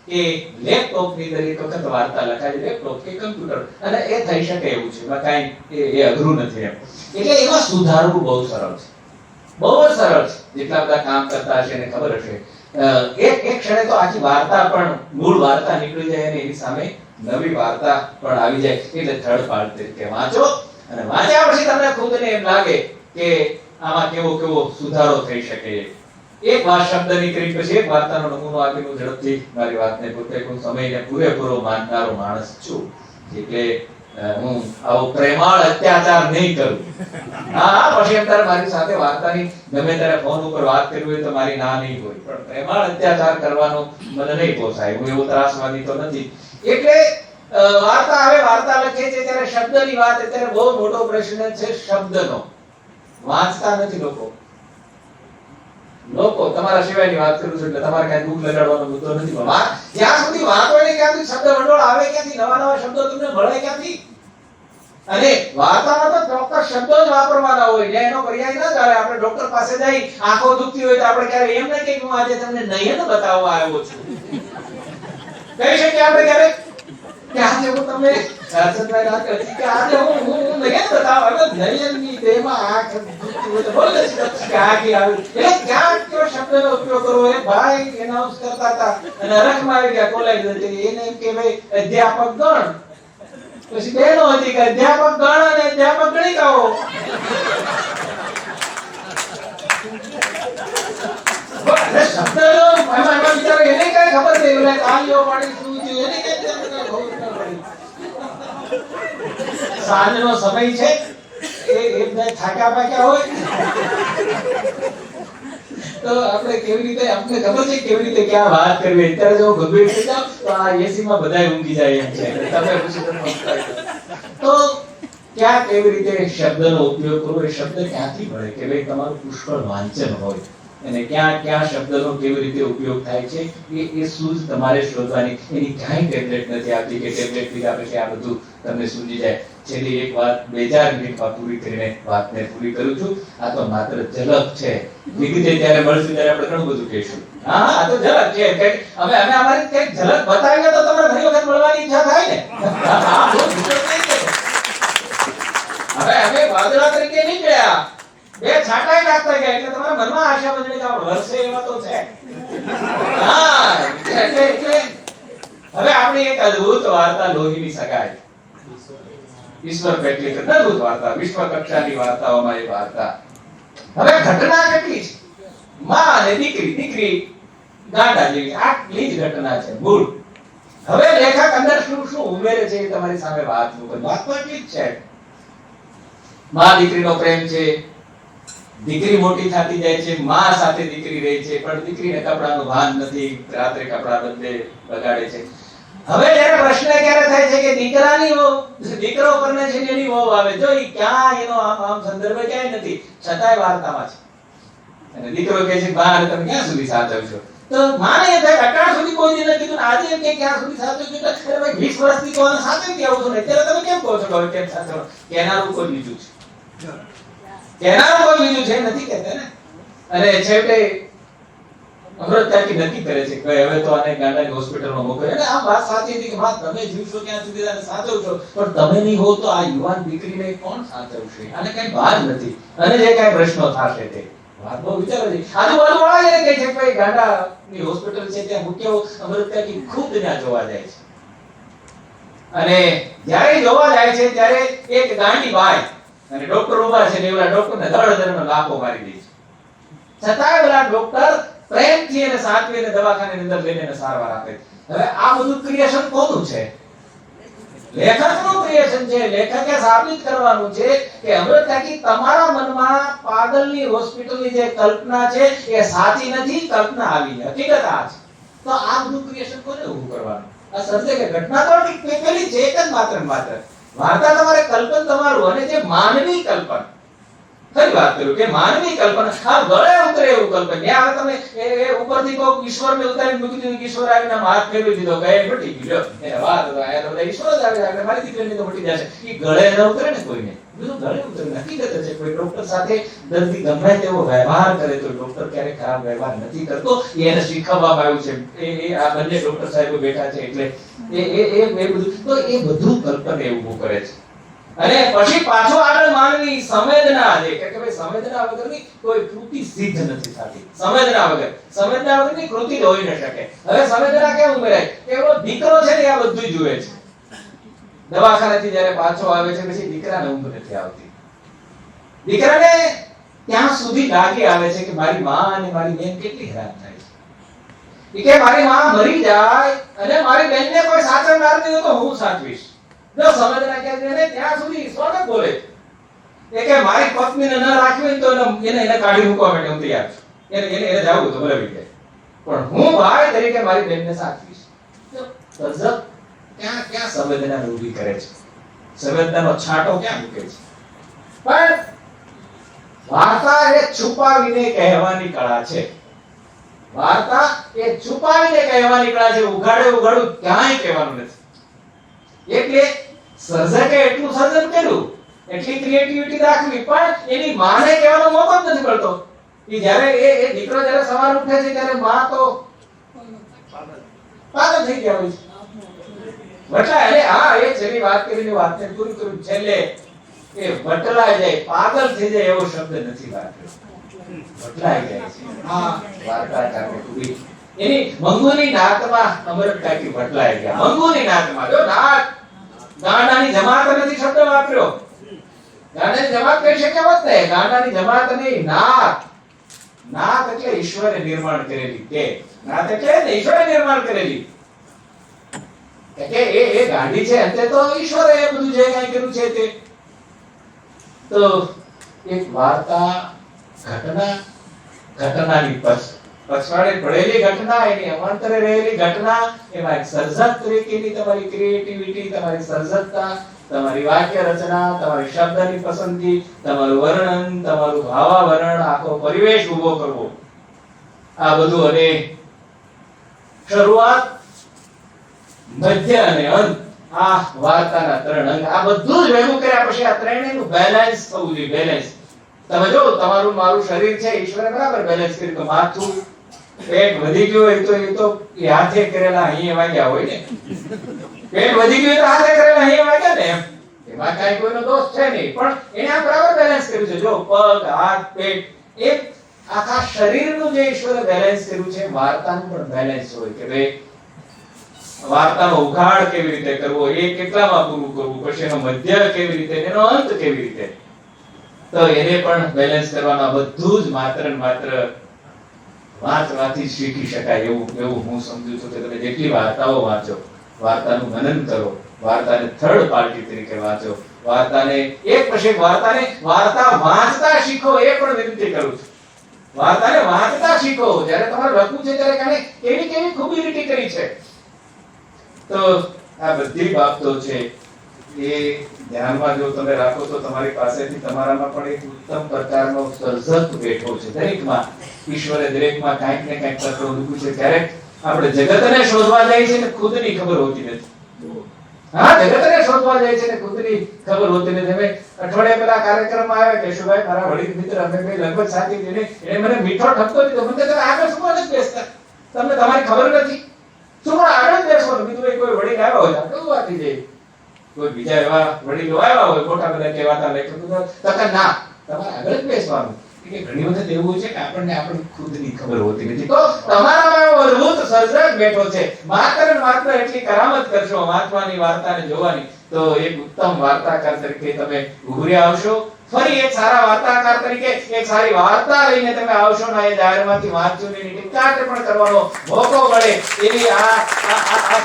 B: કે લેપટોપ ની અંદર એક વખત વાર્તા લખાય, લેપટોપ કે કમ્પ્યુટર, અને એ થઈ શકે એવું છે, એમાં કાંઈ એ અઘરું નથી એમ. એટલે એમાં સુધારવું બહુ સરળ છે, બહુ જ સરળ છે. જેટલા બધા કામ કરતા હશે એને ખબર હશે, એક ક્ષણે તો આખી વાર્તા પણ મૂળ વાર્તા નીકળી જાય અને એની સામે નવી વાર્તા પણ આવી જાય. એટલે થર્ડ પાર્ટ તરીકે વાંચો અને વાંચ્યા પછી તમને ખુદને એમ લાગે કે આમાં કેવો કેવો સુધારો થઈ શકે. એક વાર શબ્દ નીકળી પછી એક વાર્તાનો નમૂનો આપીને ઝડપથી મારી વાતને પૂર્ણ સમયને પૂરેપૂરો માનનારો માણસ છું. એટલે હું આવો પ્રેમાળ અત્યાચાર નહીં કરું. હા, પછી એમ તારે મારી સાથે વાર્તાની ગમે ત્યારે ફોન ઉપર વાત કરવી હોય તો મારી ના નહીં હોય, પણ પ્રેમાળ અત્યાચાર કરવાનો મને નહીં પોસાય. હું એવો ત્રાસવાદી તો નથી. એટલે વાર્તા આવે, વાર્તા લખે છે ત્યારે શબ્દની વાત, અત્યારે બહુ મોટો પ્રશ્ન છે શબ્દનો. વાંચતા નથી લોકો તમારા સિવાયની વાત કરું છું એટલે તમારે કઈ દુઃખ લગાડવાનો મુદ્દો નથી. જ્યાં સુધી વાત હોય ક્યાંથી શબ્દ ભંડોળ આવે, ક્યાંથી નવા નવા શબ્દો તમને મળે ક્યાંથી? અને વાર્તામાં તો ચોક્કસ શબ્દો જ વાપરવાના હોય, જે એનો પર્યાય ના ચાલે. આપણે ડોક્ટર પાસે જઈ આંખો દુખતી હોય તો આપણે ક્યારે એમ નહીં કે હું આજે તમને નયન બતાવવા આવ્યો છું. કહી શકીએ આપણે ક્યારે કે આજે હું તમને રાજનભાઈ રાત કરી કે આજે હું નયન બતાવવા આવ્યો. નયનની દેહમાં આંખ દુખતી હોય તો બોલે કે આંખી આવી. એટલે ક્યાં કયો શબ્દનો ઉપયોગ કરવો એ ભાઈ એનાઉન્સ કરતા હતા અને અરખમાં આવી ગયા કોલેજ એને એમ કે ભાઈ અધ્યાપક ગણ, પછી બહેનો હતી કે અધ્યાપક ગણ અને અધ્યાપક ગણિકાઓ. શબ્દ એમાં બિચારો એને કઈ ખબર છે એટલે તાલીઓ પાડી શું થયું એને કઈ ખબર ન પડી. સાંજનો સમય છે, એ બે થાક્યા પાક્યા હોય તો આપણે કેવી રીતે, આપણે ખબર છે કેવી રીતે ક્યાં વાત કરવી. અત્યારે જો ગંભીર થઈ જાવ તો આ એસી માં બધાય ઊંઘી જાય એમ છે. તમે પૂછી તો ક્યાં કેવી રીતે શબ્દનો ઉપયોગ કરવો, એ શબ્દ ક્યાંથી મળે કે ભાઈ તમારું પુષ્કળ વાંચન હોય અને ક્યાં શબ્દનો કેવી રીતે ઉપયોગ થાય છે એ સૂઝ તમારે શોધવાની. એની કાંઈ ટેબ્લેટ નથી આવતી કે ટેબ્લેટ લીધા પછી આ બધું તમને સૂજી જાય. છેલ્લી એક વાત 2-4 મિનિટમાં પૂરી કરીને વાતને પૂરી કરું છું. આ તો માત્ર ઝલક છે. વિગતે ત્યારે મળશું ત્યારે આપણે ઘણું બધું કહીશું. હા, આ તો ઝલક છે. અમે અમારી કંઈક ઝલક બતાવીએ તો તમારે ઘણી વખત મળવાની ઈચ્છા થાય ને. હવે અમે વાદળા તરીકે નહીં ગયા, બે છાંટાઈ નાખતા ગયા એટલે તમારા મનમાં આશા બંધણી કે વર્ષે એવા તો છે. હા, એટલે હવે આપણી એક અદ્ભુત વાર્તા લોહીની સગાઈ, ઈશ્વર પેટલીકર, અદ્ભુત વાર્તા, વિશ્વ કક્ષાની વાર્તાઓમાં એ વાર્તા. હવે ઘટના કેટલી છે, માં અને દીકરી ગાંડા જેવી, આટલી જ ઘટના છે મૂળ. હવે લેખક અંદર શું ઉમેરે છે એ તમારી સામે વાત તો એટલી જ છે. માં દીકરીનો પ્રેમ છે, દીકરી મોટી થતી જાય છે, માં સાથે દીકરી રહે છે, પણ દીકરીને કપડાનું ભાન નથી, રાત્રે કપડા બગાડે છે. હવે જ્યારે પ્રશ્ન ક્યારે થાય છે કે દીકરાની દીકરો પરને છે એની વહુ આવે, જો ઈ ક્યાં એનો આમ સંદર્ભ ક્યાંય નથી, છતાંય વાર્તામાં છે. અને દીકરો કહે છે બા તમે ક્યાં સુધી સાચવશો? તો માને એ થાય અટાણ સુધી કોઈ દિન કીધું, આજે એમ કે ક્યાં સુધી સાચવશો? અરે ભાઈ 20 વર્ષથી તો આને સાચવતી આવું છું ને, અત્યારે તમે કેમ કહો છો કે કેમ સાચવવાનું? કેનારું કોઈ બીજું છે, કેનારું કોઈ બીજું છે નથી કહેતા ને. અને છેવટે અમૃતાથી નક્કી કરે છે કે હવે તો આને ગાંડાની હોસ્પિટલમાં મોકલે. અને આ વાત સાચી હતી કે વાત તમે જીવશો ક્યાં સુધી આને સાચવશો, પણ તમે નહીં હો તો આ યુવાન દીકરીને કોણ સાચવશે? આને કઈ ભાન નથી. અને જે કઈ પ્રશ્નો થશે તે વાત બહુ વિચારો છે. આજુબાજુ વાળા એને કહે છે ભાઈ ગાંડાની હોસ્પિટલ છે ત્યાં મૂક્યો. અમૃતાથી ખુદ ત્યાં જોવા જાય છે. અને જ્યારે જોવા જાય છે ત્યારે એક ગાંડી બાઈ અને ડોક્ટર ઉભા છે ને એલા ડોક્ટરને ધડધડનો લાફો મારી દે છે. છતાંય ઓલા ડોક્ટર પ્રેમથી એને સાચવીને દવાખાનાની અંદર લઈને એને સારવાર આપે. હવે આ બધું ક્રિએશન કોનું છે? લેખકનું ક્રિએશન છે. લેખકે સાબિત કરવાનું છે કે અમૃતાકી તમારા મનમાં પાગલની હોસ્પિટલની જે કલ્પના છે એ સાચી નથી, કલ્પના આવી છે, હકીકત આ છે. તો આ બધું ક્રિએશન કોને ઊભું કરવાનું? આ સર્જકે ઘટના તો પેલી છે એક જ માત્ર વાર્તા તમારે કલ્પન તમારું, અને જે માનવી કલ્પન, ખરી વાત કરું કે માનવી કલ્પના આ ગળે ઉતરે એવું કલ્પન. ત્યાં તમે એ ઉપરથી કોઈ ઈશ્વરને ઉતારી મૂકી દીધું, ઈશ્વર આવીને હાથ ફેરવી દીધો કે મટી ગયો એને વાત આયા તો ઈશ્વર જ આવે એટલે મારી દીકરીની તો મટી જશે. એ ગળે ન ઉતરે ને કોઈને, બીજું ગળે ઉતરે. હકીકત છે કોઈ ડોક્ટર સાથે દર્દી ગમે તેવો વ્યવહાર કરે તો ડોક્ટર ક્યારેક ખરાબ વ્યવહાર નથી કરતો. એને શીખવવામાં આવ્યું છે. એ આ બંને ડોક્ટર સાહેબો બેઠા છે એટલે એ બધું તો એ બધું કલ્પન એ ઊભું કરે છે. અને પછી પાછો આગળ માનવી સંવેદના છે કે ભાઈ સંવેદના વગરની કોઈ કૃતિ સિદ્ધ નથી થતી. સંવેદના વગરની કૃતિ હોઈ ન શકે. હવે સંવેદના કેમ ઉમેરાય કે એનો દીકરો છે ને આ બધું જુએ છે. દવાખાનાથી જ્યારે પાછો આવે છે પછી દીકરાને ઊંઘ નથી આવતી. દીકરાને ત્યાં સુધી લાગી આવે છે કે મારી માં અને મારી બેન કેટલી હેરાન થાય છે. કે મારી માં મરી જાય અને મારી બેનને કોઈ સાચવનાર નહીં હોય તો હું સાચવીશ. જો સંવેદના કહે છે એને ત્યાં સુધી સ્વાગત બોલે છે. એ કે મારી પત્નીને ન રાખવી હોય તો એને કાઢી મૂકવા માટે હું તૈયાર છું. એને જાવું તો બરાબર છે, પણ હું ભાઈ તરીકે મારી બેનને સાચવીશ. તજબ ક્યાં સંવેદના ઊભી કરે છે, સંવેદનાનો છાંટો ક્યાં મૂકે છે. પણ વાર્તા એ છુપાવીને કહેવાની કળા છે. વાર્તા એ છુપાવીને કહેવાની કળા છે. ઉઘાડું ક્યાંય કહેવાનું નથી. એટલે સર્જકે એટલું સર્જન કર્યું, એટલી ક્રિએટિવિટી દાખવી, પણ એની માને કહેવાનો મોકો જ નથી મળતો. એ જ્યારે એ દીકરો જ્યારે સવાર ઉઠે છે ત્યારે માં તો પાગલ થઈ ગયા હોય છે. વટલા એટલે હા એ છેલ્લી વાત કરીને વાતને પૂરી કરું. છેલ્લે એ વટલાઈ જાય, પાગલ થઈ જાય એવો શબ્દ નથી વાપર્યો. વટલાઈ જાય છે. હા વાર્તાકારને પૂરી એની મંગુની નાતમાં અમરત કાકી વટલાઈ ગયા. મંગુની નાતમાં જો નાત ગાંડાની જમાત નથી શબ્દ વાપર્યો. ગાંડાની જમાત કહી શક્યા હોત ને. ગાંડાની જમાત નહીં, નાત. નાત એટલે ઈશ્વરે નિર્માણ કરેલી. કે નાત એટલે ઈશ્વરે નિર્માણ કરેલી. કે એ ગાંડી છે અંતે તો ઈશ્વરે એ બધું જે કંઈ કર્યું છે તે. તો એક વાર્તા ઘટનાની પછવાડે પડેલી ઘટના, એની અવાંતરે રહેલી ઘટના, એમાં એક સર્જક તરીકેની તમારી ક્રિએટિવિટી, તમારી સર્જકતા, તમારી વાક્ય રચના, તમારી શબ્દની પસંદગી, તમારું વર્ણન, તમારું ભાવાવરણ, આખો પરિવેશ ઊભો કરવો, આ બધું. અને શરૂઆત, મધ્ય અને અંત, આ વાર્તાના ત્રણ અંગ, આ બધું જ ભેગું કર્યા પછી આ ત્રણેયનું બેલેન્સ થવું જોઈએ. બેલેન્સ તમે જો તમારું મારું શરીર છે, ઈશ્વરે બરાબર બેલેન્સ કર્યું. તો માથું પેટ વધી ગયું હોય તો એ હાથે કરેલા અહીં વાગ્યા હોય ને. પેટ વધી ગયું તો હાથે કરેલા અહીં વાગ્યા ને. એમ એમાં કાંઈ કોઈનો દોષ છે નહીં, પણ એને આ બરાબર બેલેન્સ કર્યું છે. જો પગ, હાથ, પેટ, એક આખા શરીરનું જે ઈશ્વરે બેલેન્સ કર્યું છે, વાર્તાનું પણ બેલેન્સ હોય કે ભાઈ વાર્તાનો ઉઘાડ કેવી રીતે કરવો, એ કેટલામાં પૂરું કરવું, પછી એનો મધ્ય કેવી રીતે, એનો અંત કેવી રીતે, તો એને પણ બેલેન્સ કરવાના. બધું જ માત્ર ને માત્ર વાંચવાથી શીખી શકાય એવું હું સમજુ છું. કે તમે જેટલી વાર્તાઓ વાંચો, વાર્તાનું મનન કરો, વાર્તાને થર્ડ પાર્ટી તરીકે વાંચો, વાર્તાને એક પછી એક વાર્તા વાંચતા શીખો. એ પણ વિનંતી કરું છું, વાર્તાને વાંચતા શીખો. જ્યારે તમારે લખવું છે ત્યારે કાને કેવી ખૂબી લીટી કરી છે. તો આ બધી બાબતો છે એ ધ્યાનમાં જો તમે રાખો તો તમારી પાસેથી તમારામાં પણ એક ઉત્તમ પ્રકારનો સર્જક બેઠો છે. દરેકમાં ઈશ્વરે દરેકમાં કાંઈક ને કાંઈક તત્વ મૂક્યું છે. ક્યારેક આપણે જગતને શોધવા જાય છે ને ખુદની ખબર હોતી નથી. હા, જગતને શોધવા જાય છે ને ખુદની ખબર હોતી નથી. હવે અઠવાડિયા પહેલા કાર્યક્રમમાં આવ્યા કેશુભાઈ, મારા વડીલ મિત્ર, અમે બે લગભગ સાથી જઈને એને મને મીઠો ઠપકો દીધો. મને તમે આગળ શું નથી બેસતા, તમને તમારી ખબર નથી શું આગળ બેસવાનું. બીજું કોઈ વડીલ આવ્યા હોય તો વાતી જાય, કોઈ બીજા એવા વડીલો આવ્યા હોય મોટા બધા કહેવાતા લેખકો, તો ના તમારે આગળ જ બેસવાનું. કે ઘણી વખત એવું છે કે આપણને આપણી ખુદની ખબર હોતી નથી. તો તમારામાં એવો અદ્ભુત સર્જક બેઠો છે. માત્ર ને માત્ર એટલી કરામત કરશો વાંચવાની, વાર્તાને જોવાની, તો એક ઉત્તમ વાર્તાકાર તરીકે તમે ઉભરી આવશો. ફરી એક સારા વાર્તાકાર તરીકે એક સારી વાર્તા લઈને તમે આવશો ને એ દાયરામાંથી વાંચનની ટીકાટ પણ કરવાનો મોકો મળે એવી આ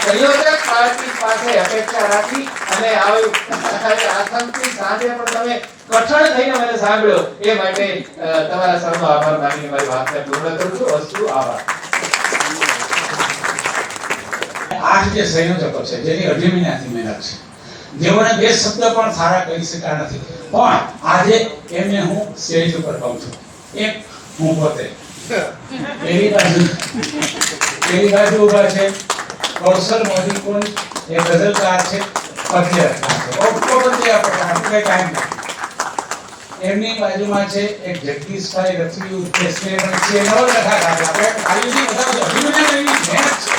B: સંયોજક પાર્ટી પાસે અપેક્ષા રાખી અને આવી આસંતી સાંજે પણ તમે કઠણ થઈને મને સાંભળ્યો એ માટે તમારા સૌનો આભાર માનીને મારી વાતને પૂર્ણ કરું છું. અસ્તુ, આભાર.
A: 8 જે સંયોજકો છે જેની 2.5 મહિનાથી મહેનત છે, જેઓને 2 શબ્દ પણ સારા કહી શક્યા નથી, પણ આજે એમને હું સ્ટેજ ઉપર કહું છું. એક હું પોતે એની બાજુ ઉભા છે કૌશલ મોદીકુંજ, એ ગઝલકાર છે, પદ્ય રચના છે. એમની બાજુમાં છે એક જગદીશભાઈ રથવી ઉર્ફે સ્નેહન છે, નવલકથાકાર છે. આપણે આયુષી બધા અભિનયની મહેનત છે.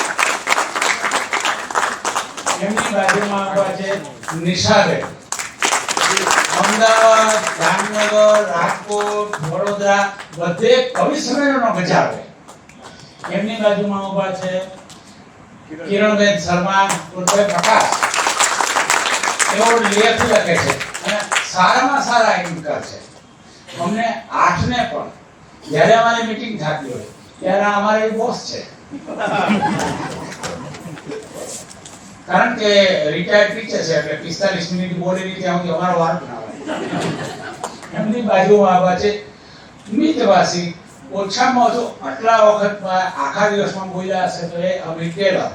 A: એમની બાજુમાં ઉભા છે નિશાબેન, અમદાવાદ, જામનગર, રાજકોટ, વડોદરા બધે કવિ સંમેલનો ગજાવે. એમની બાજુમાં ઉભા છે કિરણબેન શર્મા ઉર્ફે પ્રકાશ, એવો લેખ લખે છે અને સારામાં સારા એન્કર છે. અમને 8 ને પણ જ્યારે અમારી મીટિંગ થતી હોય ત્યારે અમારે બોસ છે. કારણ કે રિટાયર્ડ ટીચર છે એટલે 45 મિનિટ બોલેલી ત્યાં સુધી અમારો વાર ના હોય. એમની બાજુમાં આવા છે મિતવાસી, ઓછામાં ઓછો આટલા વખત આખા દિવસમાં બોલ્યા હશે તો એ અમિત ટેલર.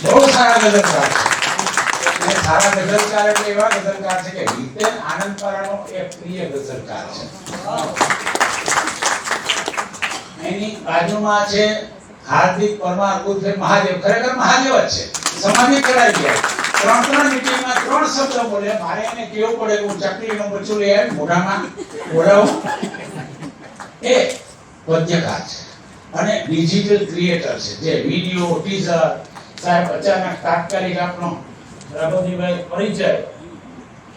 A: બહુ સારા ગઝલકાર છે. અને સારા ગઝલકાર એટલે એવા ગઝલકાર છે કે હિતેન આનંદપારાનો એક પ્રિય ગઝલકાર છે. એની બાજુમાં છે હાર્દિક પરમાર ઉર્ફે મહાદેવ. ખરેખર મહાદેવ જ છે. સમાધિ કરાવી ગયા. 3 મીટિંગમાં 3 શબ્દ બોલે. મારે એને કેવું પડે કે હું ચકલીનું બચ્ચું લઈ આવી મોઢામાં બોલાવું. એ પદ્યકાર છે અને ડિજિટલ ક્રિએટર છે. જે વિડિયો ટીઝર સાહેબ અચાનક તાત્કાલિક આપણો રાઘવજીભાઈ પરિચય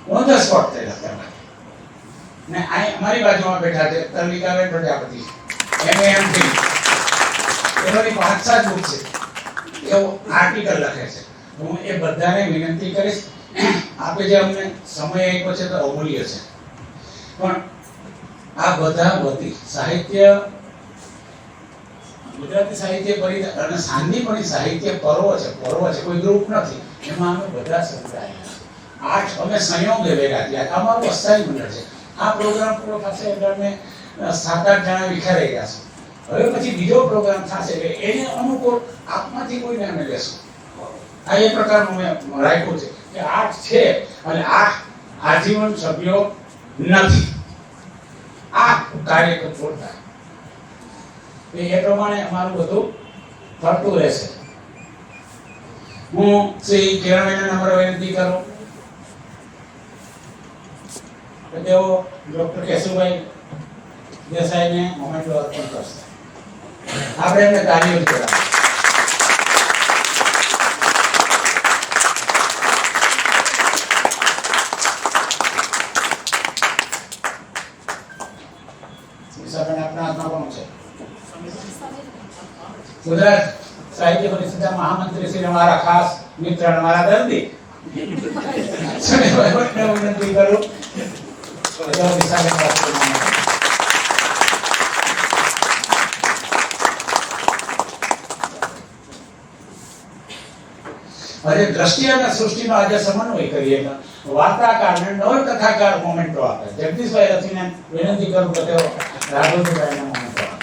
A: ઓન ધ સ્પોટ થયેલા હતા. ને આ અમારી બાજુમાં બેઠા છે તરલિકાબેન પ્રજાપતિ, એમએમટી. એમની 5-7 બુક છે, એવો આર્ટિકલ લખે છે. હું એ બધાને વિનંતી કરીશ, આપે જે અમને સમય આપ્યો છે તો અમૂલ્ય છે, પણ આ બધા વતી સાહિત્ય, ગુજરાતી સાહિત્ય પરિષદ અને સાંદીપની સાહિત્ય પર્વ છે, કોઈ ગ્રુપ નથી. એમાં અમે બધા સંકળાયેલા 8 અમે સંયોગે ભેગા થયા. અમારું અસ્થાયી મંડળ છે. આ પ્રોગ્રામ પૂરો થશે એટલે અમે 7-8 જણા વિખાઈ ગયા છે. હવે પછી બીજો પ્રોગ્રામ થશે એટલે એને અનુકૂળ આપમાંથી કોઈને અમે લેશું. આ એ પ્રકારનું મેં રાખ્યું છે કે 8 છે અને 8 આજીવન સભ્યો નથી. આ કાર્યક્રમ છોડતા એ પ્રમાણે અમારું બધું ફરતું રહેશે. હું શ્રી કિરણબેનને નમ્ર વિનંતી કરું કે તેઓ ડોક્ટર કેશુભાઈ દેસાઈને મોમેન્ટો અર્પણ કરશે. આપણે એમને તાલીઓ કરાવીએ. આપણા હાથમાં કોણ છે? ગુજરાત સાહિત્ય પરિષદના મહામંત્રી શ્રી અમારા ખાસ મિત્ર અને મારા દર્દી વિનંતી કરું. આજે દ્રષ્ટિ અને સૃષ્ટિનો આજે સમન્વય કરીએ. વાર્તાકાર અને નવલકથાકાર મોમેન્ટો આપે. જગદીશભાઈ રથીને વિનંતી કરું કે તેઓ રાઘવજીભાઈને મોમેન્ટો આપે.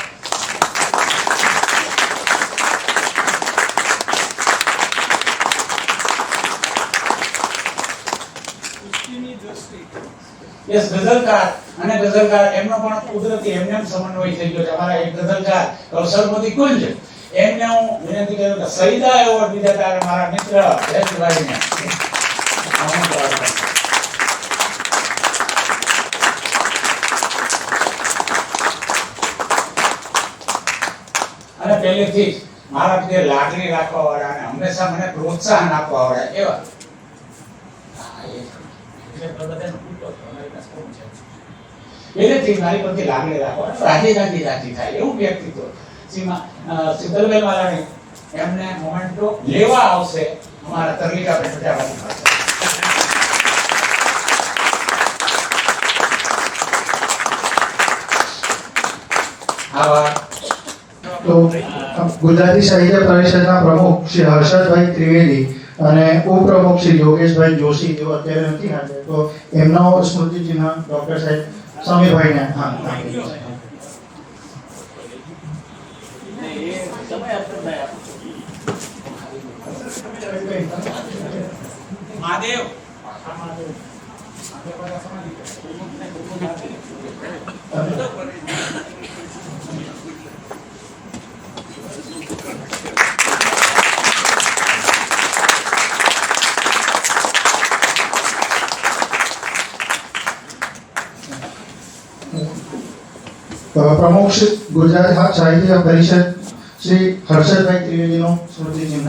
A: યસ, ગઝલકાર અને ગઝલકાર એમનો પણ કુદરતી એમને સમન્વય થઈ ગયો છે. અમારા એક ગઝલકાર કૌશલમતી કુંજ, એમને હું વિનંતી કરું કે સઈદા એવોર્ડ વિજેતા મારા મિત્ર જયંતભાઈને અને પહેલેથી જ મારા પ્રત્યે લાગણી રાખવા વાળા અને હંમેશા મને પ્રોત્સાહન આપવા વાળા એવા પહેલેથી મારી પ્રત્યે લાગણી રાખવા રાજી થાય એવું વ્યક્તિત્વ શીતલબેન વાલાણી એમને મોમેન્ટો લેવા આવશે અમારા તરલિકાબેન પ્રજાપતિ પાસે.
C: તો ગુજરાતી સાહિત્ય પરિષદના પ્રમુખ શ્રી હર્ષદભાઈ ત્રિવેદી અને ઉપપ્રમુખ શ્રી યોગેશભાઈ જોશી તેઓ અત્યારે નથી હાજર, તો એમનો સ્મૃતિ ચિહ્ન ડોક્ટર સાહેબ સમીરભાઈને
A: મહાદેવ
C: પ્રમુખ શ્રી ગુજરાત સાહિત્ય પરિષદ શ્રી હર્ષદભાઈ ત્રિવેદીનો સ્મૃતિ ચિહ્ન